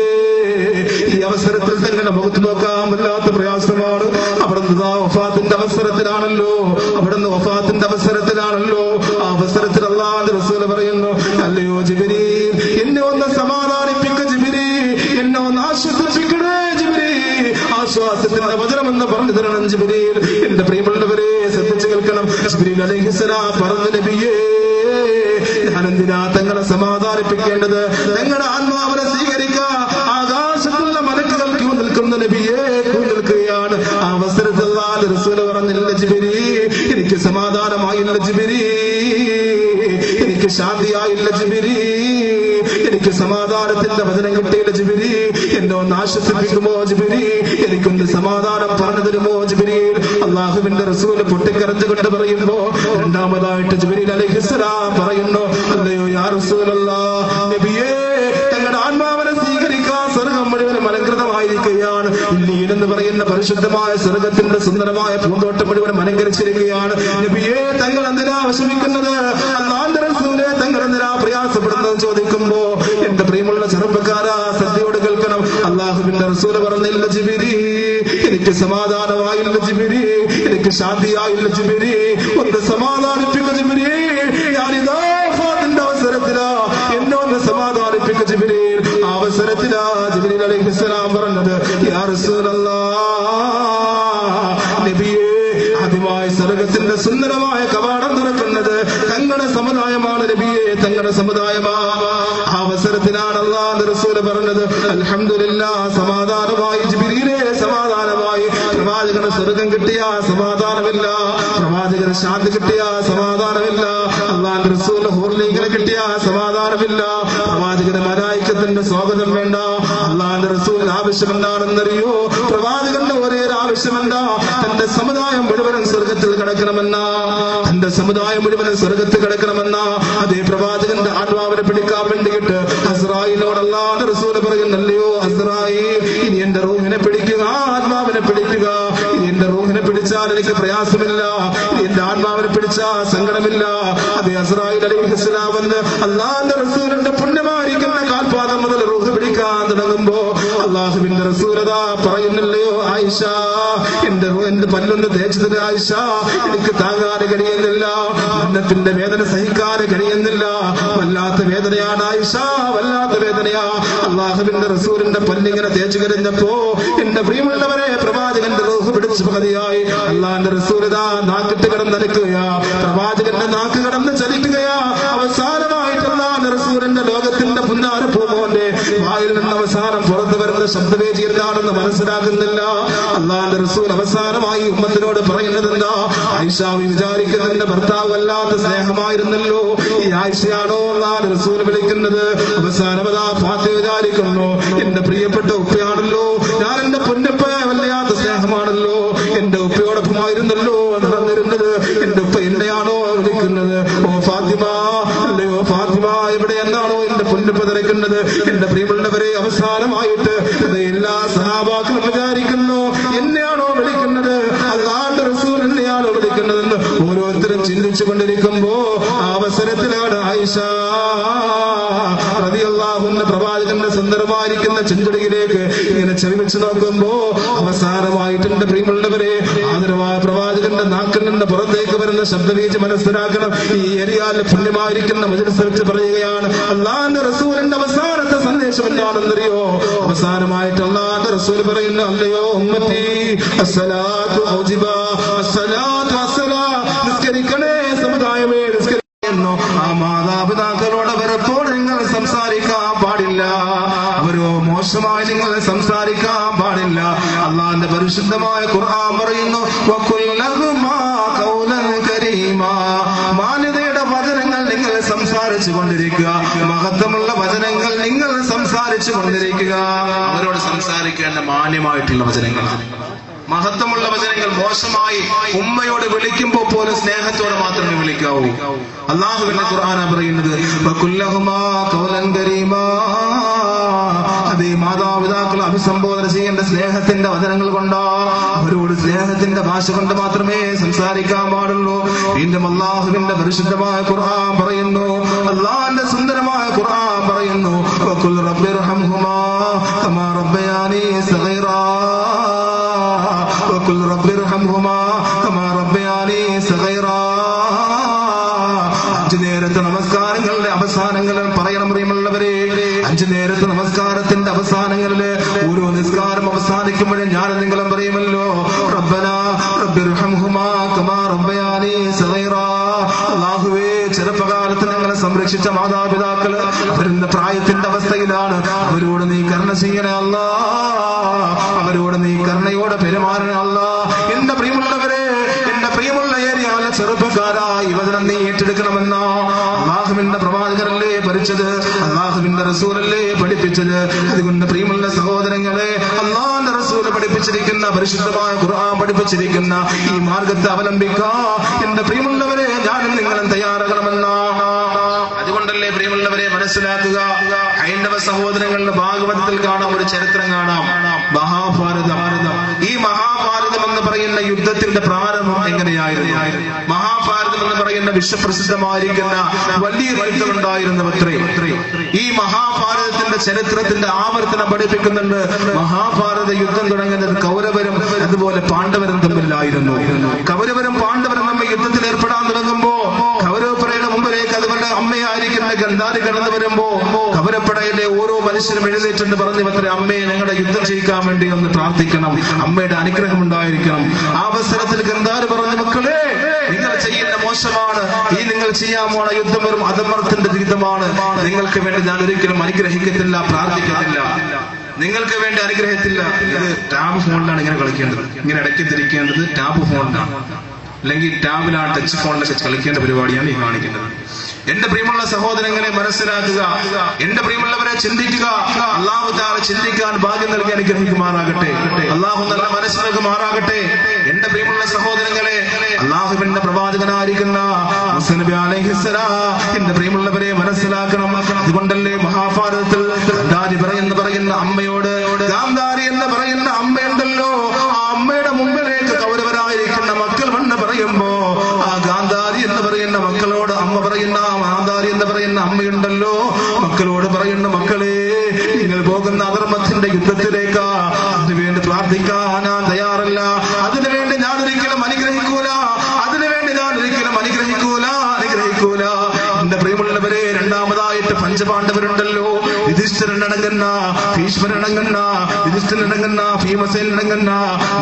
ഈ അവസരത്തിൽ തങ്ങളുടെ മുഖത്ത് നോക്കാൻ വല്ലാത്ത പ്രയാസമാണ്. അവിടുന്ന് വഫാത്തിന്റെ അവസരത്തിലാണല്ലോ. ആ അവസരത്തിൽ അല്ലാഹുവിന്റെ റസൂൽ പറയുന്നു, അല്ലയോ ജിബ്രീൽ, എന്നെ ഒന്ന് സമാധാനിപ്പിക്കുക ജിബ്രീൽ, എന്നെ ഒന്ന് ആശ്വസിപ്പിക്കണേ ജിബ്രീൽ, ആശ്വാസത്തിന്റെ വചനമെന്ന് പറഞ്ഞു തരണം ജിബ്രീൽ. എന്റെ പ്രിയമുള്ളവരെ ശ്രദ്ധിച്ചു കേൾക്കണം. ജിബ്രീൽ അലൈഹിസ്സലാം പറഞ്ഞു, നബിയേ ഞാനെന്തിനാ തങ്ങളെ സമാധാനിപ്പിക്കേണ്ടത്? തങ്ങളുടെ ആത്മാവിനെ സ്വീകരിക്കുക. ആകാശത്തുള്ള മലക്കുകൾ ക്യൂ നിൽക്കുന്ന നബിയെ ക്യൂ നിൽക്കുകയാണ്. ആ അവസരത്തിൽ അല്ലാഹുവിന്റെ റസൂൽ പറഞ്ഞില്ല, ജിബ്രീൽ എനിക്ക് സമാധാനമായില്ല ജിബ്രീൽ, എനിക്ക് ശാന്തിയായില്ല ജിബ്രീൽ, എനിക്ക് സമാധാനത്തിന്റെ വചനം കിട്ടിയില്ല ജിബ്രീൽ, എന്നെ ഒന്ന് ആശ്വസിപ്പിക്കുമോ ജിബ്രീൽ? എനിക്കൊന്ന് സമാധാനം പറഞ്ഞു തരുമോ ജിബ്രീൽ? അല്ലാഹുവിന്റെ റസൂൽ പൊട്ടിക്കരഞ്ഞുകൊണ്ട് പറയുമ്പോ രണ്ടാമതായിട്ട് ജിബ്രീൽ അലൈഹിസ്സലാം പറയുന്നു, അല്ലയോ യാ റസൂലല്ലാഹ്, നബിയേ തങ്ങളുടെ ആത്മാവിനെ സ്വീകരിക്കാൻ സ്വർഗം മുഴുവനും അലങ്കൃതമായിരിക്കുകയാണ്. ഇല്ലീൻ എന്ന് പറയുന്ന പരിശുദ്ധമായ സ്വർഗത്തിന്റെ സുന്ദരമായ പൂന്തോട്ടം മുഴുവനും അലങ്കരിച്ചിരിക്കുകയാണ്. നബിയേ തങ്ങൾ എന്തിനാ വിഷമിക്കുന്നത്? അല്ലാഹുവിന്റെ റസൂലേ തങ്ങൾ എന്തിനാ പ്രയാസപ്പെടുന്നത് ചോദിക്കുമ്പോ എന്റെ പ്രിയമുള്ള ചെറുപ്പക്കാരാ ശ്രദ്ധയോട് കേൾക്കണം. അല്ലാഹുവിന്റെ റസൂൽ പറഞ്ഞില്ല, ജിബ്രീൽ എനിക്ക് സമാധാനമായില്ല ജിബ്രീൽ, എനിക്ക് ശാന്തിയായില്ല ജിബ്രീൽ, ഒന്ന് സമാധാനിപ്പിക്കുക ജിബ്രീൽ, ഞാനിതാ വഫാത്തിന്റെ അവസരത്തിലാ, എന്നെ ഒന്ന് സമാധാനിപ്പിക്കുക ജിബ്രീൽ. ആ അവസരത്തിലാ ജിബ്രീൽ അലൈഹിസ്സലാം പറഞ്ഞത്, യാ റസൂലല്ലാഹ്, നബിയേ ആദ്യമായി സ്വർഗത്തിന്റെ സുന്ദരമായ കവാടം തുറക്കുന്നത് തങ്ങളുടെ സമുദായമാണ് നബിയേ, തങ്ങളുടെ സമുദായമാണ്. ആ അവസരത്തിലാണ് അല്ലാഹുവിന്റെ റസൂൽ പറഞ്ഞത്, അൽഹംദുലില്ലാഹ്, സമാധാനമായി ജിബ്രീലേ, സമാധാനമായി. പ്രവാചകന് സ്വർഗം കിട്ടിയ സമാധാനമില്ല, പ്രവാചകന് ശാന്തി കിട്ടിയ സമാധാനമില്ല, അല്ലാഹുവിന്റെ റസൂലിന് ഹൂറിനെ കിട്ടിയ സമാധാനമില്ല, പ്രവാചകന് മലായികത്തിന്റെ സ്വാഗതം വേണ്ട. അല്ലാഹുവിന്റെ റസൂലിന് ആവശ്യം എന്താണെന്നറിയോ? പ്രവാചകന്റെ ഒരേ ആവശ്യമെന്താ? തന്റെ സമുദായം മുഴുവനും സ്വർഗത്തിൽ കിടക്കണമെന്ന, തന്റെ സമുദായം മുഴുവനും സ്വർഗത്തിൽ കിടക്കണമെന്ന അതേ പ്രവാചകന്റെ ആത്മാവിനെ പിടിക്കാൻ വേണ്ടിയിട്ട് അസ്റായിലിനോട് അല്ലാഹുവിന്റെ റസൂൽ പറയുന്നല്ലയോ, അസ്റായിൽ ഇനി എന്റെ റൂഹിനെ പിടിക്കുക, ആത്മാവിനെ പിടിക്കുക. ഇനി എന്റെ റൂഹിനെ പിടിച്ചാൽ എനിക്ക് പ്രയാസമില്ല, ഇനി എന്റെ ആത്മാവിനെ പിടിച്ചാൽ സങ്കടമില്ല. അതേ അസ്റായിൽ അലൈഹിസ്സലാം വന്ന് അല്ലാഹുവിന്റെ റസൂലിന്റെ പുണ്യമായിരിക്കുന്ന കാൽപാദം മുതൽ റൂഹ് പിടിക്കാൻ തുടങ്ങുമ്പോ അല്ലാഹുവിന്റെ റസൂലതാ പറയുന്നില്ലയോ, ആയിഷ എന്റെ പല്ലൊന്ന് തേച്ചതിന് ആയിഷ എനിക്ക് താങ്ങാൻ കഴിയുന്നില്ല, മരണത്തിന്റെ വേദന സഹിക്കാൻ കഴിയുന്നില്ല, വല്ലാത്ത വേദനയാണ് ആയിഷ, വല്ലാത്ത വേദനയാ. അല്ലാഹുവിന്റെ റസൂലിന്റെ പല്ലിങ്ങനെ തേച്ചു കഴിഞ്ഞപ്പോ എന്റെ പ്രിയമുള്ളവരെ പ്രവാചകന്റെ റൂഹ് പിടിച്ചു പകുതിയായി. അല്ലാഹുവിന്റെ റസൂലിതാ നാക്കിട്ട് കിടന്നലക്കുകയാ, പ്രവാചകന്റെ നാക്ക് കിടന്ന് ചലിക്കുകയാ. അവസാനമായിട്ട് അല്ലാഹുവിന്റെ റസൂലിന്റെ ലോകത്തിന്റെ പുന്നാര പൂമോന്റെ വായിൽ നിന്ന് അവസാനം പുറത്തു വരുന്ന ശബ്ദവേദി എന്താണെന്ന് മനസ്സിലാക്കുന്നില്ല. അല്ലാഹുവിന്റെ റസൂൽ അവസാനമായി ഉമ്മത്തിനോട് പറയുന്നത് എന്താ? ആയിഷ വിചാരിക്കുന്നതിന്റെ ഭർത്താവ് വല്ലാത്ത സ്നേഹമായിരുന്നല്ലോ, ഈ ആയിഷയാണോ അല്ലാഹുവിന്റെ റസൂൽ വിളിക്കുന്നത്? അവസാനമതാ ഫാത്തിമ വിചാരിക്കുന്നു, എന്റെ പ്രിയപ്പെട്ട ഉപ്പയാണല്ലോ, ഞാൻ എന്റെ പൊന്നപ്പയെ വല്ലാത്ത സ്നേഹമാണല്ലോ, എന്റെ ഉപ്പയോടൊപ്പമായിരുന്നല്ലോ നടന്നിരുന്നത്, എന്റെ ഉപ്പ എന്നെയാണോ വിളിക്കുന്നത്? ഓ ഫാത്തിമ, അല്ലയോ ഫാത്തിമ, എവിടെ എന്നാണോ എന്റെ പൊന്നപ്പ തിരക്കുന്നത്? എന്റെ പ്രിയമുള്ളവരെ അവസാനമായിട്ട് എല്ലാ സഹാബാക്കളും വിചാരിക്കുന്നു, എന്നെയാണോ വിളിക്കുന്നത്? അല്ലാഹുവിന്റെ റസൂൽ എന്നെയാണോ വിളിക്കുന്നതെന്ന് ഓരോരുത്തരും ചിന്തിച്ചു കൊണ്ടിരിക്കുമ്പോ ആ അവസരത്തിലാണ് ആയിഷ റളിയല്ലാഹു അൻഹ പ്രവാചകന്റെ സുന്ദരമായിരിക്കുന്ന ചെഞ്ചടിയിലേക്ക് ഇങ്ങനെ ചെവിവെച്ച് നോക്കുമ്പോ അവസാനമായിട്ട് എന്റെ പ്രിയമുള്ളവരെ ആദരവായ പ്രവാചകന്റെ നാക്കിൽ നിന്ന് പുറത്തേക്ക് വരുന്ന ശബ്ദവീഴ്ച മനസ്സിലാക്കണം. ഈ ഏരിയയിലെ പുണ്യമായിരിക്കുന്ന മജ്‌ലിസ് വെച്ച് പറയുകയാണ്, അല്ലാഹുവിന്റെ റസൂലിന്റെ അവസാനത്തെ സന്ദേശം എന്താണെന്നറിയോ? അവസാനമായിട്ട് അല്ലാഹുവിന്റെ റസൂൽ പറയുന്നു, അല്ലയോ ഉമ്മത്തി അസ്സലാത്തു ഔജിബ, അസ്സലാത്തു അസ്സലാ, നിസ്കരിക്കണേ സമുദായമേ നിസ്കരിക്കുന്നു. ആ മാതാപിതാക്കളോട് അവരെപ്പോഴും നിങ്ങൾ സംസാരിക്കാൻ പാടില്ല, അവരോ മോശമായി നിങ്ങൾ സംസാരിക്കാൻ പാടില്ല. അള്ളാന്റെ പരിശുദ്ധമായ ഖുർആൻ പറയുന്നു, മാന്യതയുടെ വചനങ്ങൾ നിങ്ങൾ സംസാരിച്ചു കൊണ്ടിരിക്കുക, മഹത്വമുള്ള വചനങ്ങൾ നിങ്ങൾ സംസാരിച്ചു കൊണ്ടിരിക്കുക. അവരോട് സംസാരിക്കേണ്ട മാന്യമായിട്ടുള്ള വചനങ്ങൾ, മഹത്വമുള്ള വചനങ്ങൾ. മോശമായി ഉമ്മയോട് വിളിക്കുമ്പോൾ പോലും സ്നേഹത്തോടെ മാത്രമേ വിളിക്കാവൂ. അല്ലാഹുവിന്റെ ഖുർആനാ പറയുന്നത്, അതേ മാതാപിതാക്കൾ അഭിസംബോധന ചെയ്യേണ്ട സ്നേഹത്തിന്റെ വചനങ്ങൾ കൊണ്ടോ, അവരോട് സ്നേഹത്തിന്റെ ഭാഷ കൊണ്ട് മാത്രമേ സംസാരിക്കാൻ പാടുള്ളൂ. വീണ്ടും അല്ലാഹുവിന്റെ പരിശുദ്ധമായ ഖുർആൻ പറയുന്നു, അല്ലാഹുവിന്റെ സുന്ദരമായ ഖുർആൻ പറയുന്നു, വഖുൽ റബ്ബിർഹംഹുമാ കമാ റബ്ബയാനി സഗീറാ, വഖുൽ റബ്ബിർഹംഹുമാ കമാ റബ്ബയാനി സഗീറാ. അഞ്ചു നേരത്തെ നമസ്കാരങ്ങളുടെ അവസാനങ്ങളിൽ പറയണം പ്രിയമുള്ളവരെ, അഞ്ചു നേരത്തെ നമസ്കാരത്തിന്റെ അവസാനങ്ങളില് ഓരോ നിസ്കാരം അവസാനിക്കുമ്പോഴും ഞാൻ നിങ്ങളും പറയുമല്ലോ, റബ്ബനാ റബ്ബിർഹംഹുമാ കമാ റബ്ബയാനി സഗീറാ. അല്ലാഹുവേ, ചെറുപ്പകാലത്ത് ഞങ്ങളെ സംരക്ഷിച്ച മാതാപിതാക്കള് അവരുടെ പ്രായത്തിന്റെ അവസ്ഥയിലാണ്, അവരോട് നീ കരുണ ചെയ്യണേ അല്ലാ, അവരോട് നീ കരുണയോടെ പെരുമാറണേ അല്ലാ. എന്റെ പ്രിയമുള്ളവരെ, എന്റെ പ്രിയമുള്ള ഏരിയയിലെ ചെറുപ്പക്കാരായി വചനം നീ ഏറ്റെടുക്കണമെന്ന അല്ലാഹുവിന്റെ പ്രവാചകരല്ലേ പഠിച്ചത്, അല്ലാഹുവിന്റെ റസൂലല്ലേ പഠിപ്പിച്ചത്. അതുകൊണ്ട് പ്രിയമുള്ള സഹോദരങ്ങളെ, അല്ലാഹുവിന്റെ റസൂല് പഠിപ്പിച്ചിരിക്കുന്ന പരിശുദ്ധമായ ഖുർആൻ പഠിപ്പിച്ചിരിക്കുന്ന ഈ മാർഗത്തെ അവലംബിക്കാ എന്റെ പ്രിയമുള്ളവരെ ഞാനും നിങ്ങളും തയ്യാറാകണമെന്ന. അതുകൊണ്ടല്ലേ പ്രിയമുള്ളവരെ മനസ്സിലാക്കുക, ഹൈന്ദവ സഹോദരങ്ങളുടെ ഭാഗവതത്തിൽ കാണാം, ഒരു ചരിത്രം കാണാം, മഹാഭാരതം. ഈ മഹാഭാരതം എന്ന് പറയുന്ന യുദ്ധത്തിന്റെ പ്രാരംഭം എങ്ങനെയായിരുന്നു? മഹാഭാരതം എന്ന് പറയുന്ന വിശ്വപ്രസിദ്ധമായിരിക്കുന്ന വലിയ യുദ്ധം ഉണ്ടായിരുന്നു അത്രേ. ഈ മഹാഭാരതത്തിന്റെ ചരിത്രത്തിന്റെ ആവർത്തനം പഠിപ്പിക്കുന്നുണ്ട്. മഹാഭാരത യുദ്ധം തുടങ്ങുന്നത് കൗരവരും അതുപോലെ പാണ്ഡവരും തമ്മിലായിരുന്നു. കൗരവരും പാണ്ഡവരും തമ്മിൽ യുദ്ധത്തിൽ ഏർപ്പെടാൻ തുടങ്ങുമ്പോ കൗരവപ്പടയുടെ മുമ്പിലേക്ക് അതുപോലെ അമ്മയായിരിക്കുന്ന ഗന്ധാരി കടന്നു വരുമ്പോ കൗരവപ്പടയിലെ ഓരോ മനുഷ്യരും എഴുന്നേറ്റെന്ന് പറഞ്ഞു, അത്രേ, അമ്മയെ ഞങ്ങളുടെ യുദ്ധം ചെയ്യിക്കാൻ വേണ്ടി ഒന്ന് പ്രാർത്ഥിക്കണം, അമ്മയുടെ അനുഗ്രഹം ഉണ്ടായിരിക്കണം. ആ അവസരത്തിൽ ഗന്ധാരി പറഞ്ഞു, മക്കളെ, നിങ്ങൾ ചെയ്യുന്ന മോശമാണ്, ഈ നിങ്ങൾ ചെയ്യാൻ പോണ യുദ്ധം വെറും അധമർത്തിന്റെ ജീവിതമാണ്, നിങ്ങൾക്ക് വേണ്ടി ഞാൻ ഒരിക്കലും അനുഗ്രഹിക്കത്തില്ല, പ്രാർത്ഥിക്കത്തില്ല, നിങ്ങൾക്ക് വേണ്ടി അനുഗ്രഹത്തില്ല. ഇത് ടാബ് ഫോണിലാണ് ഇങ്ങനെ കളിക്കേണ്ടത്, ഇങ്ങനെ ഇടയ്ക്ക് തിരിക്കേണ്ടത് ടാബ് ഫോണിലാണ്, അല്ലെങ്കിൽ ടാബിലാണ്, ടച്ച് ഫോണിലൊക്കെ കളിക്കേണ്ട പരിപാടിയാണ് ഈ കാണിക്കുന്നത്. എന്റെ പ്രിയമുള്ള സഹോദരങ്ങളെ മനസ്സിലാക്കുക, എന്റെ പ്രിയമുള്ളവരെ ചിന്തിക്കുക. അല്ലാഹു തആല ചിന്തിക്കാൻ ഭാഗ്യം നൽകി അനുഗ്രഹിക്കുമാറാകട്ടെ, അല്ലാഹു നല്ല മനസ്സ് നൽകുമാറാകട്ടെ. എന്റെ പ്രിയമുള്ള സഹോദരങ്ങളെ, അല്ലാഹുവിന്റെ പ്രവാചകനായിരിക്കുന്ന മൂസാ നബി അലൈഹിസ്സലാം എന്റെ പ്രിയമുള്ളവരെ മനസ്സിലാക്കണം. അതുകൊണ്ടല്ലേ മഹാഭാരതത്തിൽ ഗാന്ധാരി പറയുന്ന അമ്മയോട്, ഗാന്ധാരി എന്ന് പറയുന്ന അമ്മയുണ്ടല്ലോ, ആ അമ്മയുടെ മുമ്പിലേക്ക് കൗരവരായിരിക്കുന്ന മക്കൾ വന്ന് പറയുമ്പോ ആ ഗാന്ധാരി എന്ന് പറയുന്ന മക്കളോട് അമ്മ പറയുന്ന, ഗാന്ധാരി എന്ന് പറയുന്ന അമ്മയുണ്ടല്ലോ, മക്കളോട് പറയുന്ന, മക്കളെ, നിങ്ങൾ പോകുന്ന അധർമ്മത്തിന്റെ യുദ്ധത്തിലേക്ക് അതിനുവേണ്ടി പ്രാർത്ഥിക്കാൻ ഞാൻ തയ്യാറല്ല, അതിനുവേണ്ടി ഞാൻ ഒരിക്കലും അനുഗ്രഹിക്കൂല, അതിനുവേണ്ടി ഞാൻ ഒരിക്കലും അനുഗ്രഹിക്കൂല. എന്റെ പ്രിയമുള്ളവരെ, രണ്ടാമതായിട്ട് പഞ്ചപാണ്ഡവരുണ്ടല്ലോ, യുധിഷ്ഠിരനടങ്ങുന്ന, ഭീഷ്മരടങ്ങുന്ന, യുധിഷ്ഠിരനടങ്ങുന്ന, ഭീമസേനടങ്ങുന്ന,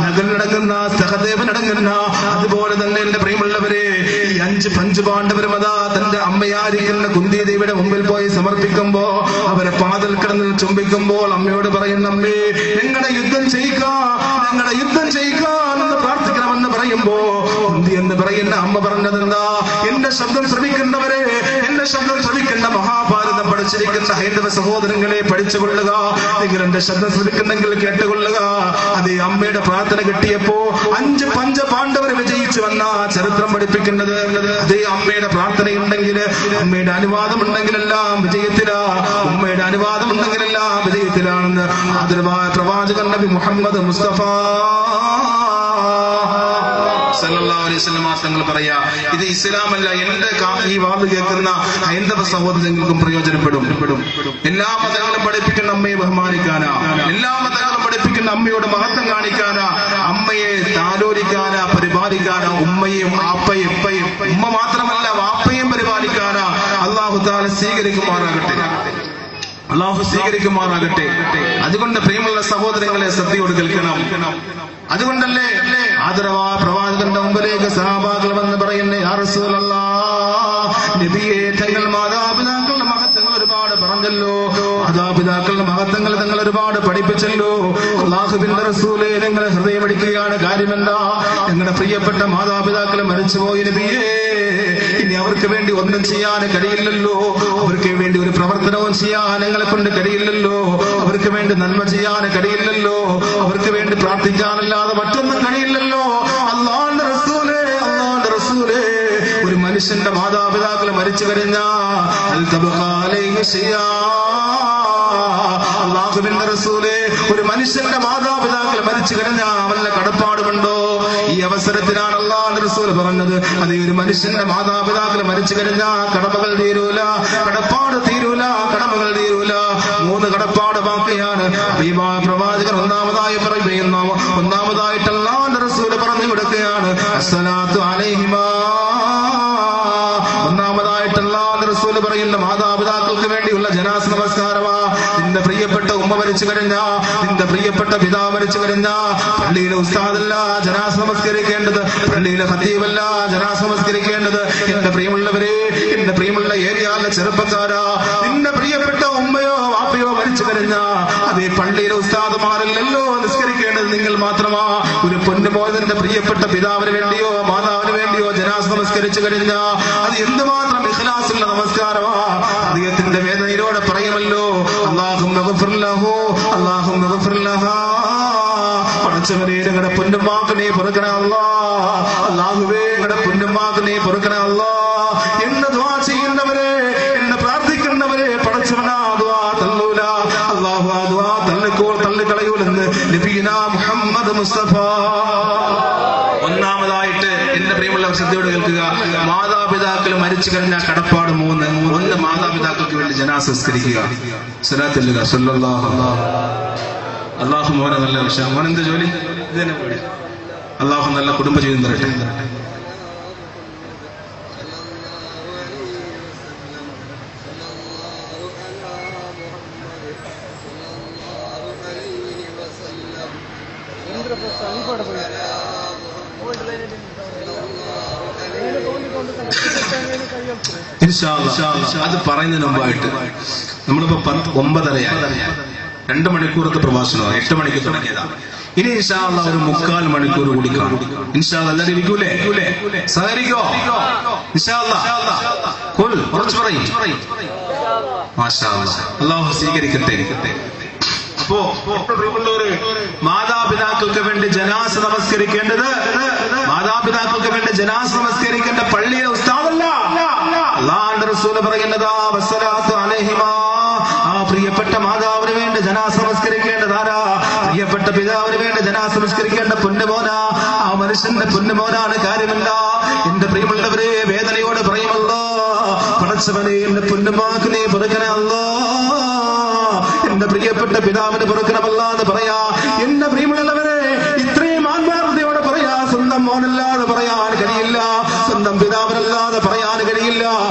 നഗലടങ്ങുന്ന, സഹദേവനടങ്ങുന്ന, അതുപോലെ തന്നെ എന്റെ പ്രിയമുള്ളവരെ, ഈ 5 പഞ്ചപാണ്ഡവരും അതാ തന്റെ അമ്മയായിരിക്കുന്ന കുന്തിദേവിയുടെ മുമ്പിൽ പോയി സമർപ്പിക്കുമ്പോ, അവരെ പാതൽ കിടന്ന് ചുംബിക്കുമ്പോൾ അമ്മയോട് പറയുന്ന, അമ്മേ, ഞങ്ങളുടെ യുദ്ധം ചെയ്യിക്കാന്ന് പ്രാർത്ഥിക്കണമെന്ന് പറയുമ്പോ കുന്തി എന്ന് പറയുന്ന അമ്മ പറഞ്ഞതെന്താ? എന്റെ ശബ്ദം ശ്രമിക്കുന്നവരെ, എന്റെ ശബ്ദം ശ്രമിക്കുന്ന മഹാഭാരതം പഠിച്ചിരിക്കുന്ന ഹൈന്ദവ സഹോദരങ്ങളെ പഠിച്ചുകൊള്ളുക, നിങ്ങൾ എന്റെ ശബ്ദം ശ്രമിക്കുന്നെങ്കിൽ കേട്ടുകൊള്ളുക. അതേ അമ്മയുടെ പ്രാർത്ഥന കിട്ടിയപ്പോ 5 പഞ്ചപാണ്ഡവർ വിജയിച്ചു വന്ന ചരിത്രം പഠിപ്പിക്കുന്നത് അതേ അമ്മയുടെ പ്രാർത്ഥനയുണ്ടെങ്കിൽ, അമ്മയുടെ അനുവാദം ഉണ്ടെങ്കിലെല്ലാം വിജയത്തിലാ, ഉമ്മയുടെ അനുവാദം ഉണ്ടെങ്കിലെല്ലാം വിജയത്തിലാണെന്ന് ആദരവായ പ്രവാചകൻ നബി മുഹമ്മദ് മുസ്തഫ സല്ലല്ലാഹു അലൈഹി വസല്ലം തങ്ങൾ പറയാ, ഇത് ഇസ്ലാമല്ല, എന്റെ ഈ വാദ് കേൾക്കുന്ന ഹൈന്ദവ സഹോദരങ്ങൾക്കും പ്രയോജനപ്പെടും. എല്ലാ മതങ്ങളും പഠിപ്പിക്കുന്ന അമ്മയെ ബഹുമാനിക്കാനാ, എല്ലാ മതങ്ങളും പഠിപ്പിക്കുന്ന അമ്മയോട് മഹത്വം കാണിക്കാനാ, അമ്മയെ താലോലിക്കാനാ, പരിപാലിക്കാനാ, ഉമ്മയും ആപ്പയും ഉമ്മ മാത്രമല്ല വാപ്പയും പരിപാലിക്കാനാ. അല്ലാഹു തആല സ്വീകരിക്കുമാറാകട്ടെ, അല്ലാഹു സ്വീകരിക്കുമാറാകട്ടെ. അതുകൊണ്ട് പ്രിയമുള്ള സഹോദരങ്ങളെ ശ്രദ്ധയോട് കേൾക്കണം. അതുകൊണ്ടല്ലേ ആദരവായ പ്രവാചകന്റെ മുമ്പിലേക്ക് സഹാബാക്കൾ വന്ന് പറയുന്നേ, യാ റസൂലല്ലാഹ്, നബിയെ തങ്ങൾ മാതാപിതാക്കളുടെ മഹത്വങ്ങൾ ഒരുപാട് പറഞ്ഞല്ലോ, മാതാപിതാക്കളുടെ മഹത്വങ്ങൾ തങ്ങൾ ഒരുപാട് പഠിപ്പിച്ചല്ലോ. അല്ലാഹുവിന്റെ റസൂലേ, നിങ്ങളെ ഹൃദയമടിക്കുകയാണ്, കാര്യമെന്താ? നിങ്ങളുടെ പ്രിയപ്പെട്ട മാതാപിതാക്കൾ മരിച്ചുപോയി നബിയേ, ഇനി അവർക്ക് വേണ്ടി ഒന്നും ചെയ്യാൻ കഴിയില്ലല്ലോ, അവർക്ക് വേണ്ടി ഒരു പ്രവർത്തനവും ചെയ്യാൻ നിങ്ങളെ കൊണ്ട് കഴിയില്ലല്ലോ, അവർക്ക് വേണ്ടി നന്മ ചെയ്യാൻ കഴിയില്ലല്ലോ, അവർക്ക് വേണ്ടി പ്രാർത്ഥിക്കാനല്ലാതെ മറ്റൊന്നും കഴിയില്ലല്ലോ. അല്ലാഹുവിന്റെ റസൂലേ, അല്ലാഹുവിന്റെ റസൂലേ, ഒരു മനുഷ്യന്റെ മാതാപിതാക്കൾ മരിച്ചു കഴിഞ്ഞാൽ അല്ലാഹുവിന്റെ റസൂലേ, ഒരു മനുഷ്യന്റെ മാതാപിതാക്കൾ മരിച്ചു കഴിഞ്ഞാൽ വല്ല കടപ്പാടുമുണ്ടോ? ഈ അവസരത്തിലാണ് അല്ലാഹുവിന്റെ റസൂൽ പറഞ്ഞത്, അത് ഒരു മനുഷ്യന്റെ മാതാപിതാക്കൾ മരിച്ചു കഴിഞ്ഞാൽ കടമകൾ തീരൂല, കടപ്പാട് തീരൂല, കടമകൾ തീരൂല. 3 കടപ്പാട് ബാക്കിയാണ്. പ്രവാചകർ ഒന്നാമതായിട്ട് അല്ലാഹുവിന്റെ റസൂൽ പറഞ്ഞു കൊടുക്കുകയാണ്, അസ്സലാത്തു അലൈഹിമാ. ഒന്നാമതായിട്ട് അല്ലാഹുവിന്റെ റസൂൽ പറയുന്ന മാതാപിതാക്കൾക്ക് വേണ്ടിയുള്ള ജനാസ നമസ്കാരമാ. നിന്റെ പ്രിയപ്പെട്ട ഉമ്മ മരിച്ചു കഴിഞ്ഞാ, നിന്റെ പ്രിയപ്പെട്ട പിതാവ് മരിച്ചു കഴിഞ്ഞാ, പള്ളിയിലെ ഉസ്താദല്ല ജനാസ നമസ്കരിക്കേണ്ടത്, പള്ളിയിലെ ഖതീബല്ല ജനാസ നമസ്കരിക്കേണ്ടത്. എന്റെ പ്രിയമുള്ളവരെ, എന്റെ പ്രിയമുള്ള ഏരിയയിലെ ചെറുപ്പക്കാരാ, നിന്റെ പ്രിയപ്പെട്ട ഉമ്മയോ വാപ്പയോ മരിച്ചു കഴിഞ്ഞാ അതേ പള്ളിയിലെ ഉസ്താദുമാരല്ലല്ലോ നിസ്കരിക്കേണ്ടത്, നിങ്ങൾ മാത്രമാ. ഒരു പൊന്നുമോദന്റെ പ്രിയപ്പെട്ട പിതാവിന് വേണ്ടിയോ മാതാവിന് വേണ്ടിയോ ജനാസ നമസ്കരിച്ചു കഴിഞ്ഞാ അത് എന്തുമാത്രം ഇഖ്ലാസുള്ള നമസ്കാരമാ. അദ്ദേഹത്തിന്റെ വേദനയിലൂടെ പറയുമല്ലോ, അല്ലാഹുമ്മ ഗഫിർ ലഹു, അല്ലാഹുമ്മ ഗഫിർ ലഹാ. പടച്ചവനെ, ഞങ്ങളുടെ പൊന്നുമ്മാക്ക് നീ പൊറുക്കണേ അല്ലാഹ്, അല്ലാഹുവേ ഞങ്ങളുടെ പൊന്നുമ്മാക്ക് നീ പൊറുക്കണേ അല്ലാഹ് എന്ന് ദുആ ചെയ്യുന്നവരെ, എന്ന് പ്രാർത്ഥിക്കുന്നവരെ പടച്ചവനാ ദുആ തള്ളൂല. അല്ലാഹു ആ ദുആ തള്ളിക്കളയൂലെന്ന് നബിയുനാ മുഹമ്മദ് മുസ്തഫ. ഒന്നാമതായിട്ട് എന്റെ പ്രിയമുള്ള ശ്രദ്ധയോട് കേൾക്കുക, മാതാപിതാക്കൾ മരിച്ചു കഴിഞ്ഞാൽ കടപ്പാട് 3. 1 മാതാപിതാക്കൾക്ക് വേണ്ടി ജനാസ സംസ്കരിക്കുക, സ്വലാത്ത് ചൊല്ലുക, സല്ലല്ലാഹു അല്ലാഹു. മോനെ നല്ല വിഷയം, മോനെന്ത് ജോലി? ഇത് തന്നെ പേടി. അല്ലാഹു നല്ല കുടുംബജീവിതം തരട്ടെ. അത് പറയുന്നതിന് മുമ്പായിട്ട് നമ്മളിപ്പോ 9:30 2 മണിക്കൂറത്തെ പ്രഭാഷണമാണ്, 8 മണിക്ക് തുടങ്ങിയതാ. ഇനി ഇൻഷാ അല്ലാഹ് ഒരു 3/4 മണിക്കൂർ കൂടി കാണും. ഇൻഷാ അല്ലാഹ് എല്ലാവരും ഇരിക്കൂലേ? സഹകരിക്കോ? ഇൻഷാ അല്ലാഹ് കുറച്ച് പറയും. മാഷാ അല്ലാഹ്, അല്ലാഹു സ്വീകരിക്കട്ടെ. അപ്പോ മാതാപിതാക്കൾക്ക് വേണ്ടി ജനാസ നമസ്കരിക്കേണ്ടത്, മാതാപിതാക്കൾക്ക് വേണ്ടി ജനാസ നമസ്കരിക്കേണ്ട പള്ളിയിലെ ഉസ്താദല്ല. അല്ലാഹുവിന്റെ റസൂൽ പറയുന്നതാ, വസ്സലാത്തു അലൈഹിമാ. ആ പ്രിയപ്പെട്ട മാതാവിന് വേണ്ടി ജനാസ നമസ്കരിക്കേണ്ടതാരാ? പ്രിയപ്പെട്ട പിതാവിന് വേണ്ടി ജനാസ നമസ്കരിക്കേണ്ട പൊന്നുമോനാ. ആ മനുഷ്യന്റെ പൊന്നുമോനാണ്, കാര്യമല്ല. എന്റെ പ്രിയമുള്ളവരെ, വേദനയോട് പറയുമല്ലോ, പടച്ചവനെ എന്റെ പൊന്നുമാക്ക് നീ പൊറുക്കണേ അല്ലാ, എന്റെ പ്രിയപ്പെട്ട പിതാവിന് പൊറുക്കണമല്ല എന്ന് പറയാ. എന്റെ പ്രിയമുള്ളവരെ, ഇത്രയും ആത്മാർത്ഥതയോടെ പറയാ, സ്വന്തം മോനല്ലാതെ പറയാൻ കഴിയില്ല, സ്വന്തം പിതാവിനല്ലാതെ പറയാൻ കഴിയില്ല.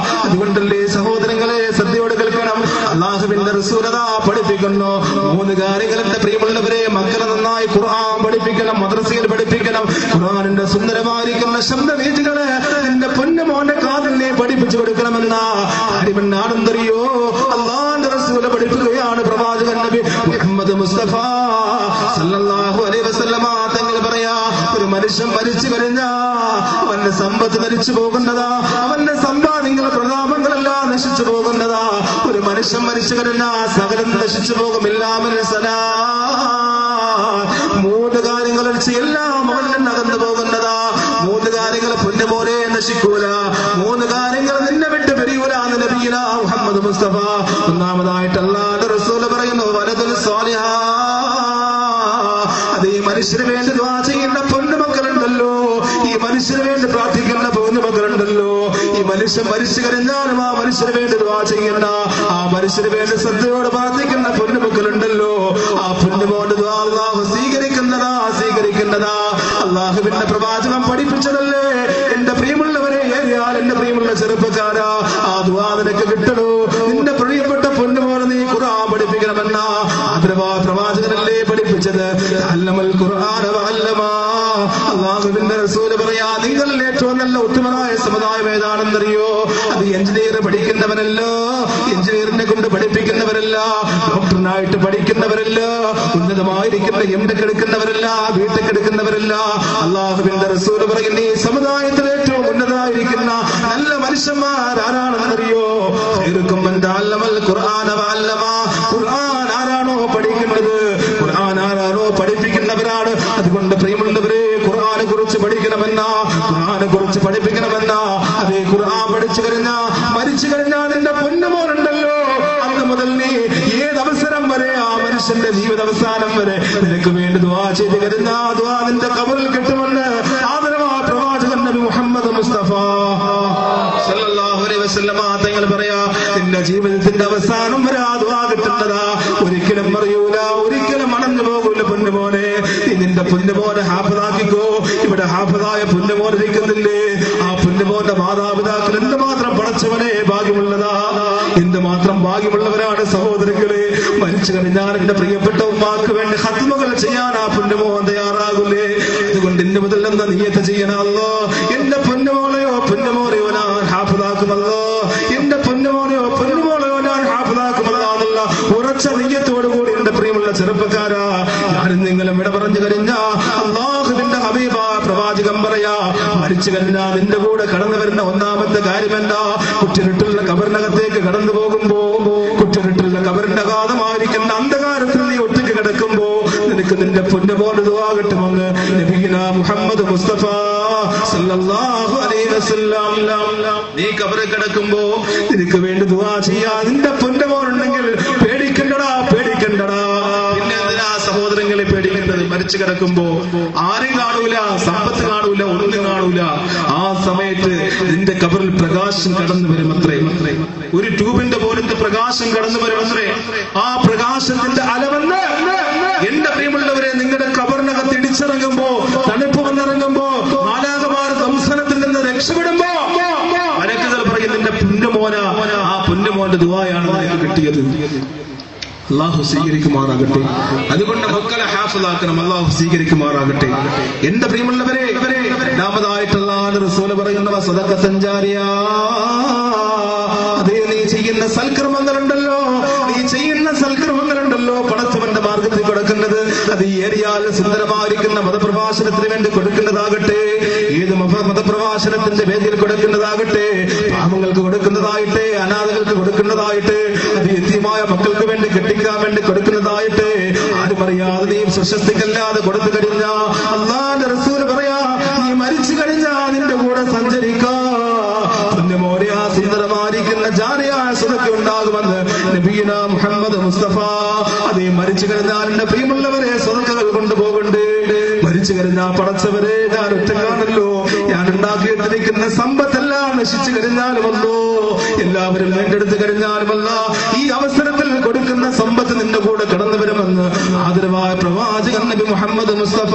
അതുകൊണ്ടല്ലേ സഹോദരങ്ങളെ, ശ്രദ്ധയോട് കേൾക്കണം. അല്ലാഹുവിന്റെ റസൂലതാ പഠിപ്പിക്കുന്നു 3 കാര്യങ്ങൾ. എന്റെ പ്രിയമുള്ളവരെ, മക്കളെ നന്നായി ഖുർആൻ പഠിപ്പിക്കണം, മദ്രസയിൽ പഠിപ്പിക്കണം. ഖുർആനിന്റെ സുന്ദരമായിരിക്കുന്ന ശബ്ദവീചികളെ എന്റെ പൊന്നുമോന്റെ കാതിനെ പഠിപ്പിച്ചു കൊടുക്കണമെന്ന കാര്യമെന്നാണെന്നറിയോ? അല്ലാഹുവിന്റെ റസൂല് പഠിപ്പിക്കുകയാണ്. പ്രവാചകൻ നബി മുഹമ്മദ് മുസ്തഫ സല്ലല്ലാഹു അലൈഹി വസല്ലമ തങ്ങൾ പറയാ, ഒരു മനുഷ്യൻ മരിച്ചു കഴിഞ്ഞാ അവന്റെ സമ്പത്ത് നശിച്ചു പോകുന്നതാ, അവന്റെ സമ്പാദ്യങ്ങൾ പ്രതാപങ്ങളെല്ലാം നശിച്ചു പോകുന്നതാ. ഒരു മനുഷ്യൻ മരിച്ചു കഴിഞ്ഞാ സകലം നശിച്ചു പോകുമില്ല. 3 കാര്യങ്ങൾ എല്ലാം അവന്റെ അകന്നു പോകുന്നതാ. 3 കാര്യങ്ങൾ പൊന്നുപോലെ നശിക്കൂല, 3 കാര്യങ്ങൾ നിന്നെ വിട്ട് പിരിയൂല എന്ന് നബിയുനാ മുഹമ്മദ് മുസ്തഫ. ഒന്നാമതായിട്ട് അല്ലാഹുവിന്റെ റസൂൽ പറയുന്നു, വലദുൽ സ്വാലിഹ. അത് ഈ മനുഷ്യന് വേണ്ടി ദുആ ചെയ്യുന്ന പൊന്നുമക്കളുണ്ടല്ലോ, ഈ മനുഷ്യന് വേണ്ടി പ്രാർത്ഥിക്കുന്ന പൊന്നുമക്കളുണ്ടല്ലോ, ഈ മനുഷ്യൻ മരിച്ചു കഴിഞ്ഞാലും ആ മനുഷ്യന് വേണ്ടി ദുആ ചെയ്യുന്ന, ആ മനുഷ്യന് വേണ്ടി ശ്രദ്ധയോട് പ്രാർത്ഥിക്കുന്ന പൊന്നുമക്കളുണ്ടല്ലോ, ആ പൊന്നുമോന്റെ ദുആ അല്ലാഹു സ്വീകരിക്കുന്നതാ. അല്ലാഹുവിന്റെ പ്രവാചകൻ പഠിപ്പിച്ചതല്ലേ എന്റെ പ്രിയമുള്ളവരെ, ഏറിയാൽ എന്റെ പ്രിയമുള്ള ചെറുപ്പക്കാരാ, ആ ദുആ നിനക്ക് കിട്ടണോ? നിന്റെ പ്രിയപ്പെട്ട പൊന്നുപോലെ നീ ഖുർആൻ പഠിപ്പിക്കണമെന്ന പ്രവാചകനല്ലേ പഠിപ്പിച്ചത്? അല്ലമൽ ഖുർആന വഅല്ലമാ. അല്ലാഹുവിന്റെ റസൂൽ പറയാ, നിങ്ങളിൽ ഏറ്റവും നല്ല ഉത്തമനായ സമുദായം ഏതാണെന്നറിയോ? അത് എഞ്ചിനീയർ പഠിക്കുന്നവരല്ല, എഞ്ചിനീയറിനെ കൊണ്ട് പഠിപ്പിക്കുന്നവരല്ല, ഡോക്ടറിനായിട്ട് പഠിക്കുന്നവരല്ല, ഉന്നതമായിരിക്കുന്ന എംടെക് എടുക്കുന്നവരല്ല, ബിടെക് എടുക്കുന്നവരല്ല. അല്ലാഹുവിന്റെ റസൂൽ പറയുന്ന ഈ സമുദായത്തിൽ ഏറ്റവും ഉന്നതമായിരിക്കുന്ന നല്ല മനുഷ്യന്മാർ ആരാണെന്നറിയോ? ഖുർആൻ ആരാണോ പഠിക്കുന്നത്, ഖുർആൻ ആരാണോ പഠിപ്പിക്കുന്നവരാണ്. അതുകൊണ്ട് പ്രിയമുള്ളവരെ, ഖുർആനെ കുറിച്ച് പഠിക്കണമെന്ന, ഖുർആനെ കുറിച്ച് പഠിപ്പിക്കണമെന്ന, അതേ ഖുർആൻ പഠിച്ചു കഴിഞ്ഞാ മരിച്ചു കഴിഞ്ഞാൽ നിന്റെ പൊന്നുമോനുണ്ടല്ലോ, അന്ന് മുതൽ നീ ഏതവസരം വരെ ആ മനുഷ്യന്റെ ജീവിതാവസാനം വരെ നിനക്ക് വേണ്ടി ദുആ ചെയ്ത് കഴിഞ്ഞ ദുആ നിന്റെ ഖബറിൽ കിട്ടുമെന്ന് ആദരവായ പ്രവാചകൻ നബി മുഹമ്മദ് മുസ്തഫ സല്ലല്ലാഹു അലൈഹി വസല്ലമ തങ്ങൾ പറയാ, നിന്റെ ജീവിതത്തിന്റെ അവസാനം വരെ ആ ദുആ കിട്ടുന്നതാ. ഒരിക്കലും അറിയൂല, ഒരിക്കലും മണഞ്ഞു പോകൂല പൊന്നുമോനെ. നീ നിന്റെ പൊന്നുമോനെ ഹാഫിളാക്കിക്കോ. ഇവിടെ ഹാഫിളായ പൊന്നുമോൻ ഇരിക്കുന്നില്ലേ? ആ പൊന്നുമോന്റെ മാതാപിതാക്കൾ എന്തുമാത്രം പടച്ചവനെ ഭാഗ്യമുള്ളതാ, എന്തുമാത്രം ഭാഗ്യമുള്ളവരാണ് സഹോദരങ്ങളെ. മരിച്ചു കഴിഞ്ഞാൽ എന്റെ പ്രിയപ്പെട്ട ഉമ്മാക്ക് വേണ്ടി ഖത്മുകൾ ചെയ്യാൻ ആ പൊന്നുമോൻ തയ്യാറാകൂലേ? അതുകൊണ്ട് ഇന്ന് മുതൽ എന്താ നിയ്യത്ത് ചെയ്യണമല്ലോ, എന്റെ പൊന്നുമോളെയോ പൊന്നുമോളെയോ ഞാൻ ഹാഫിളാക്കുമല്ലോ, എന്റെ പൊന്നുമോനെയോ പൊന്നുമോളെയോ ഞാൻ ഹാഫിളാക്കുമല്ലോ എന്നുള്ള ഉറച്ച നിയ്യത്തോടുകൂടി എന്റെ പ്രിയമുള്ള ചെറുപ്പക്കാരാ, ഞാനും നിങ്ങളും വിട പറഞ്ഞു കഴിഞ്ഞ അല്ലാഹുവിന്റെ ഹബീബ പ്രവാചകൻ പറയാ, മരിച്ചു കഴിഞ്ഞാൽ നിന്റെ കൂടെ കടന്നു വരുന്ന ഒന്നാമത്തെ കാര്യമല്ല, കുറ്റിരുട്ടുള്ള കബറിനകത്തേക്ക് കടന്നു പോകുമ്പോ, കുറ്റിരുട്ടുള്ള കബറിന്റെ അഗാധമായിരിക്കുന്ന അന്ധകാരത്തിൽ നീ ഒറ്റയ്ക്ക് കിടക്കുമ്പോ നിനക്ക് നിന്റെ പൊന്നുപോലെ ദുആ കിട്ടുമെന്ന് നബിയുനാ മുഹമ്മദ് മുസ്തഫ സല്ലല്ലാഹു അലൈഹി വസല്ലം. നീ കബറിൽ കിടക്കുമ്പോ നിനക്ക് വേണ്ടി ദുആ ചെയ്യാ നിന്റെ പൊന്നുമോനുണ്ടെങ്കിൽ പേടിക്കണ്ടടാ, പേടിക്കണ്ടടാ. പിന്നെ എന്തിനാ സഹോദരങ്ങളെ പേടിക്കേണ്ടത്? മരിച്ചു കിടക്കുമ്പോ ആരും കാണൂല, സമ്പത്ത് കാണൂല, ഒന്നും കാണൂല. ആ സമയത്ത് നിന്റെ കബറിൽ പ്രകാശം കടന്നു വരുമത്രേ, ഒരു ട്യൂബിന്റെ പോലത്തെ പ്രകാശം കടന്നു വരുമത്രേ. ആ പ്രകാശത്തിന്റെ അലവന്ന് എന്റെ പ്രിയമുള്ളവരെ, നിങ്ങളുടെ കബറിനകത്ത് ഇടിച്ചിറങ്ങുമ്പോ, തണുപ്പ് വന്നിറങ്ങുമ്പോ, മാലാഖമാർ ദംസനത്തിൽ നിന്ന് രക്ഷപ്പെടുമ്പോ മലക്കുകൾ പറയും, നിന്റെ പുണ്യമോന, ആ പുണ്യമോന്റെ ദുആയാണ് നിനക്ക് കിട്ടിയത്. അല്ലാഹു സ്വീകരിക്കുമാറാകട്ടെ. അതുകൊണ്ട് മക്കളെ ഹാഫിളാക്കണം, അല്ലാഹു സ്വീകരിക്കുമാറാകട്ടെ. എന്റെ പ്രിയമുള്ളവരെ, രണ്ടാമതായിട്ടുള്ള റസൂൽ പറയുന്ന സദഖത്തുൻ ജാരിയ, അതേ നീ ചെയ്യുന്ന സൽക്കർമ്മങ്ങളുണ്ടല്ലോ, നീ ചെയ്യുന്ന സൽക്കർമ്മങ്ങളുണ്ടല്ലോ, പടച്ചവന്റെ മാർഗത്തിൽ കൊടുക്കുന്നത്, അത് ഈ ഏരിയയിൽ സുന്ദരമായിരിക്കുന്ന മതപ്രഭാഷണത്തിന് വേണ്ടി കൊടുക്കുന്നതാകട്ടെ, ഏത് മതപ്രഭാഷണത്തിന്റെ വേദിയിൽ കൊടുക്കുന്നതാകട്ടെ, പാവങ്ങൾക്ക് കൊടുക്കുന്നതായിട്ട്, അനാഥകൾക്ക് കൊടുക്കുന്നതായിട്ട്, അത് യതീമായ മക്കൾക്ക് വേണ്ടി കെട്ടിക്കാൻ വേണ്ടി കൊടുക്കുന്നതായിട്ട്, ആരും അറിയാതെ നീ പ്രശസ്തിക്കല്ലാതെ കൊടുത്തു കഴിഞ്ഞാ അല്ലാഹുവിന്റെ റസൂൽ പറയാ, നീ മരിച്ചു കഴിഞ്ഞാ നിന്റെ കൂടെ സഞ്ചരിക്കാം. പൊന്നുമോനെ, ആ സുന്ദരമായിരിക്കുന്ന ജാരിയായ സദഖ ഉണ്ടാകുമെന്ന് നബിയുനാ മുഹമ്മദ് മുസ്തഫ. അതേ മരിച്ചു കഴിഞ്ഞാൽ എന്റെ പ്രിയമുള്ളവരെ സദഖകൾ കൊണ്ടുപോകണ്ടേ? മരിച്ചു കഴിഞ്ഞാൽ പടച്ചവരെ, ഞാൻ ഒറ്റക്കാണല്ലോ, ഞാൻ ഉണ്ടാക്കിയിട്ടിരിക്കുന്ന സമ്പത്തെല്ലാം നശിച്ചു കഴിഞ്ഞാലുമല്ലോ, എല്ലാവരും വീണ്ടെടുത്ത് കഴിഞ്ഞാലുമല്ല, ഈ അവസരത്തിൽ കൊടുക്കുന്ന സമ്പത്ത് നിന്റെ കൂടെ കടന്നു വരുമെന്ന് ആദരവായ പ്രവാചകൻ നബി മുഹമ്മദ് മുസ്തഫ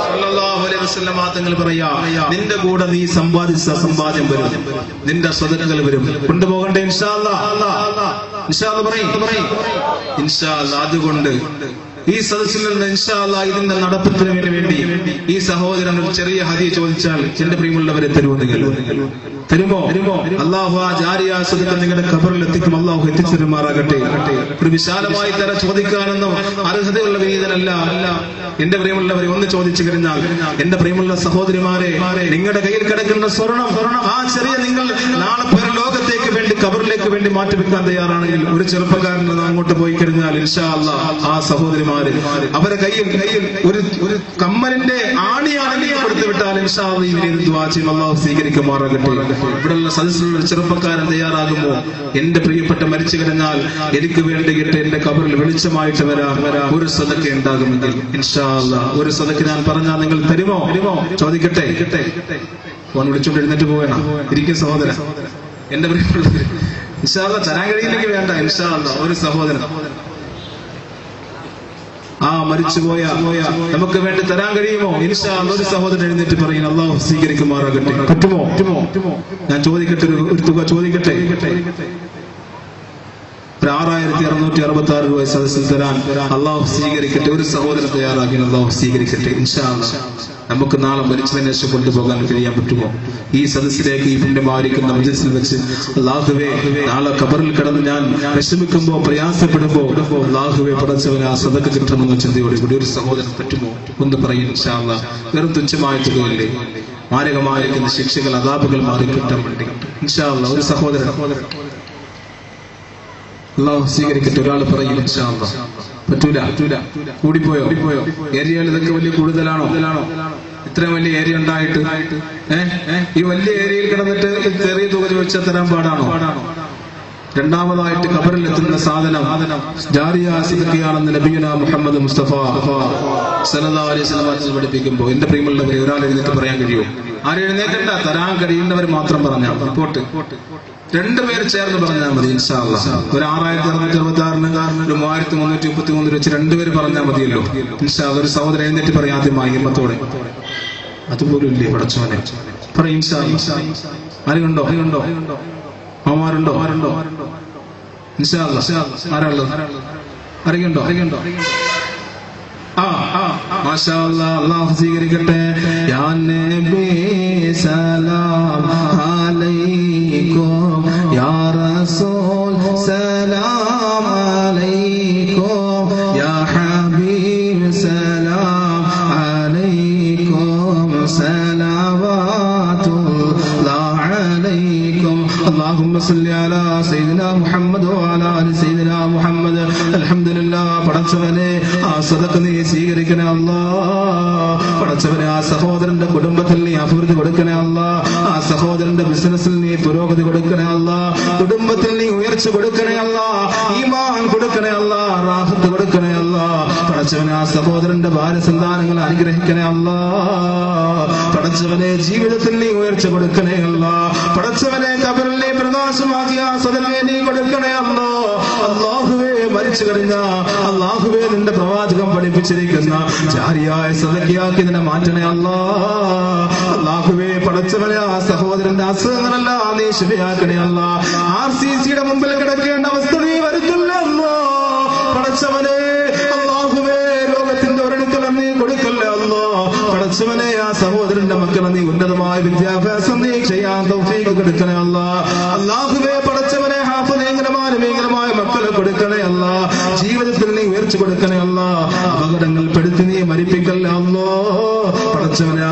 സല്ലല്ലാഹു അലൈഹി വസല്ലം തങ്ങൾ പറയാ, നിന്റെ കൂടെ നീ സമ്പാദിച്ച സമ്പാദ്യം വരും, നിന്റെ സ്വതകൾ വരും, കൊണ്ടുപോകണ്ടേ? ഇൻഷാ അല്ലാഹ്, ഇൻഷാ അല്ലാഹ് പറയും, ഇൻഷാ അല്ലാഹ്. അതുകൊണ്ട് ഈ സദസ്സിൽ നിന്ന് ഇൻഷാ അല്ലാഹ് ഇതിന്റെ നടത്തിപ്പിന് വേണ്ടി ഈ സഹോദരൻ ഒരു ചെറിയ ഹദിയ ചോദിച്ചാൽ എന്റെ പ്രിയമുള്ളവരെ തരുമോ? അല്ലാഹു ആ ജാരിയ സദഖ നിങ്ങളുടെ ഖബറിൽ എത്തിക്കും, അല്ലാഹു എത്തിച്ചേരുമാറാകട്ടെ. ഒരു വിശാലമായി തര ചോദിക്കാനൊന്നും അർഹതയുള്ള വിനീതനല്ല. എന്റെ പ്രിയമുള്ളവരെ, ഒന്ന് ചോദിച്ചു കഴിഞ്ഞാൽ എന്റെ പ്രിയമുള്ള സഹോദരിമാരെ, നിങ്ങളുടെ കയ്യിൽ കിടക്കുന്ന സ്വർണം, ആ ചെറിയ നിങ്ങൾ നാളെ പരലോകത്ത് ആഹ്റത്തേക്ക് വേണ്ടി ഖബറിലേക്ക് വേണ്ടി മാറ്റിവെക്കാൻ തയ്യാറാണെങ്കിൽ ഒരു ചെറുപ്പക്കാരൻ അങ്ങോട്ട് പോയി കഴിഞ്ഞാൽ ഇൻഷാ അല്ലാഹ് ആ സഹോദരിമാര് അവരെ കയ്യിൽ ഒരു കമ്മലിന്റെ ആണിയാണെങ്കിൽ കൊടുത്തു വിട്ടാൽ ഇൻഷാ അല്ലാഹ് ഇവരെ ദുആ ചെയ്യും, അല്ലാഹു സ്വീകരിക്കുമാറാകട്ടെ. ഇവിടെയുള്ള സദസ്സിലുള്ള ചെറുപ്പക്കാരൻ തയ്യാറാകുമോ? എന്റെ പ്രിയപ്പെട്ട മരിച്ചു കഴിഞ്ഞാൽ എനിക്ക് വേണ്ടിയിട്ട് എന്റെ ഖബറിൽ വെളിച്ചമായിട്ട് വരാൻ ഒരു സദഖ ഉണ്ടാകുമെങ്കിൽ ഇൻഷാ അല്ലാഹ് ഒരു സദഖ ഞാൻ പറഞ്ഞാൽ നിങ്ങൾ തരുമോ? ചോദിക്കട്ടെ. ഫോൺ വിളിച്ചുകൊണ്ട് എഴുന്നേറ്റ് പോകണം. ഇരിക്കും സഹോദരൻ, എന്റെ പ്രിയപ്പെട്ട ഇൻഷാ അല്ലാഹ് തരാൻ കഴിയില്ലെങ്കിൽ വേണ്ട. ഇൻഷാ അല്ലാഹ് ഒരു സഹോദരൻ ആ മരിച്ചുപോയ നമുക്ക് വേണ്ടി തരാൻ കഴിയുമോ? ഇൻഷാ അല്ലാഹ് ഒരു സഹോദരൻ എഴുന്നേറ്റ് പറയുന്നു, അല്ലാഹു സ്വീകരിക്കുമാറാകട്ടെ. പറ്റുമോ? ഞാൻ ചോദിക്കട്ടെ, ഒരു തുക ചോദിക്കട്ടെ. 6666 രൂപ സദസ്സിൽ തരാൻ അല്ലാഹു സ്വീകരിക്കട്ടെ. ഒരു സഹോദരൻ തയ്യാറാക്കി, അല്ലാഹു സ്വീകരിക്കട്ടെ. ഇൻഷാ അല്ലാഹ് നമുക്ക് നാളെ മരിച്ചതിന് ശേഷം കൊണ്ടുപോകാൻ കഴിയാൻ പറ്റുമോ? ഈ സദസ്സിലേക്ക് ഈ പുണ്യമായിരിക്കുന്ന മജ്‌ലിസിൽ വെച്ച് അല്ലാഹുവേ, നാളെ ഖബറിൽ കിടന്ന് ഞാൻ വിഷമിക്കുമ്പോ പ്രയാസപ്പെടുമ്പോ അല്ലാഹുവേ പടച്ചവനെ ആ സദഖ കിട്ടണമെന്ന ചിന്തയോടെ കൂടി ഒരു സഹോദരൻ പറ്റുമോ? ഒന്ന് പറയും. ഇൻഷാ അല്ലാഹ് വെറും തുച്ഛമായ തുകയല്ലേ, മാരകമായിരിക്കുന്ന ശിക്ഷകൾ അദാബുകൾ മാറി കിട്ടാൻ വേണ്ടി. ഇൻഷാ അല്ലാഹ് ഒരു സഹോദരൻ അല്ലാഹു സ്വീകരിക്കട്ടെ. ഒരാൾ പറയും ഇൻഷാ അല്ലാഹ്. പറ്റൂല, കൂടിപ്പോയോ? ഏരിയകൾ ഇതൊക്കെ വലിയ കൂടുതലാണോ? ഇത്രയും വലിയ ഏരിയ ഉണ്ടായിട്ട് ഈ വലിയ ഏരിയയിൽ കിടന്നിട്ട് ചെറിയ തുക ചോദിച്ചാൽ തരാൻ പാടാണോ? രണ്ടാമതായിട്ട് ഖബറിൽ എത്തുന്ന സാധനം ജാരിയ സദഖയാണെന്ന് നബിയുനാ മുഹമ്മദ് മുസ്തഫ സല്ലല്ലാഹു അലൈഹി വസല്ലം പഠിപ്പിക്കുമ്പോ എന്റെ പ്രിയമുള്ളവരെ ഒരാൾ എഴുന്നേറ്റ് പറയാൻ കഴിയുമോ? ആരും എഴുന്നേറ്റല്ല, തരാൻ കഴിയുന്നവർ മാത്രം പറഞ്ഞാൽ റിപ്പോർട്ട്. രണ്ടുപേർ ചേർന്ന് പറഞ്ഞാൽ മതി ഇൻഷാ അല്ലാഹ്. ഒരു 6666 ഒരു 3333 വെച്ച് രണ്ടുപേര് പറഞ്ഞാൽ മതിയല്ലോ ഇൻഷാ അല്ലാഹ്. ഒരു സഹോദരൻ എഴുന്നേറ്റ് പറയാം ആദ്യമായി ഹിമ്മത്തോടെ. അതുപോലും ഇല്ലേ പടച്ചോനെ? പറയും ഇൻഷാ അല്ലാഹ്. ആരുണ്ടോ? അമ്മമാരുണ്ടോ? ഇൻഷാ അല്ലാഹ്. ആരാളുള്ളത്? അറിയണ്ടോ? മാഷാ അല്ലാഹ്. അല്ലാഹു സ്വീകരിക്കട്ടെ. യാ നബി സലാം അലൈക്കും, യാ റസൂൽ സലാം അലൈക്കും, യാ ഹബീബ് സലാം അലൈക്കും, സലവാത്തുല്ലാഹി അലൈക്കും. اللهم صل على سيدنا محمد وعلى ال سيدنا محمد. അൽഹംദുലില്ലാഹ്. പടച്ചവനെ ആ സദഖ നീ സ്വീകരിക്കണേ അല്ലാഹ്. പടച്ചവനെ ആ സഹോദരന്റെ കുടുംബത്തിൽ നീ അഭിവൃദ്ധി കൊടുക്കണേ അല്ലാഹ്. ആ സഹോദരന്റെ ബിസിനസ്സിൽ നീ പുരോഗതി കൊടുക്കണേ അല്ലാഹ്. കുടുംബത്തിൽ നീ ഉയർച്ച കൊടുക്കണേ അല്ലാഹ്. ഈമാൻ കൊടുക്കണേ അല്ലാഹ്. റാഹത്ത് കൊടുക്കണേ അല്ലാഹ്. പടച്ചവനെ ആ സഹോദരന്റെ ഭാര്യ സന്താനങ്ങളെ അനുഗ്രഹിക്കണേ അല്ലാഹ്. പടച്ചവനെ ജീവിതത്തിൽ നീ ഉയർച്ച കൊടുക്കണേ അല്ലാഹ്. പടച്ചവനെ ഖബറിൽ നീ പ്രകാശമാക്കിയ സദഖയെ നീ കൊടുക്കണേ അല്ലാഹ്. അല്ലാഹുവേ, മരിച്ചു കഴിഞ്ഞ അല്ലാഹുവേ നിന്റെ പ്രവാചകൻ പഠിപ്പിച്ചിരിക്കുന്ന ജാരിയായ സദഖയാക്കി നിന്നെ മാറ്റണേ അല്ലാഹ്. അല്ലാഹുവേ, പടച്ചവനെ ആ സഹോദരന്റെ അസുഖങ്ങളെല്ലാം നീ ശരിയാക്കണേ അല്ലാഹ്. RCCയുടെ മുമ്പിൽ കിടക്കേണ്ട അവസ്ഥ നീ വരുത്തില്ല അല്ലാഹ്. പടച്ചവനെ അല്ലാഹുവേ, ലോകത്തിന്റെ ഒരെടുക്കലും നീ കൊടുക്കല്ലേ അല്ലാഹ്. പടച്ചവനെ ആ സഹോദരന്റെ മക്കളെ നീ ഉന്നതമായ വിദ്യാഭ്യാസം നീ ചെയ്യാൻ തൗഫീഖ് കൊടുക്കണേ അല്ലാഹ്. അല്ലാഹുവേ, പടച്ചവനെ ഹാഫിളീകരമായ മക്കളെ കൊടുക്കണേ അല്ലാഹ്. ജീവിതത്തിൽ നീ ഉയർച്ച കൊടുക്കണേ അല്ലാഹ്. അപകടങ്ങൾ പെടുത്തി നീ മരിപ്പിക്കല്ലേ അല്ലാഹ്. പടച്ചവനെ ആ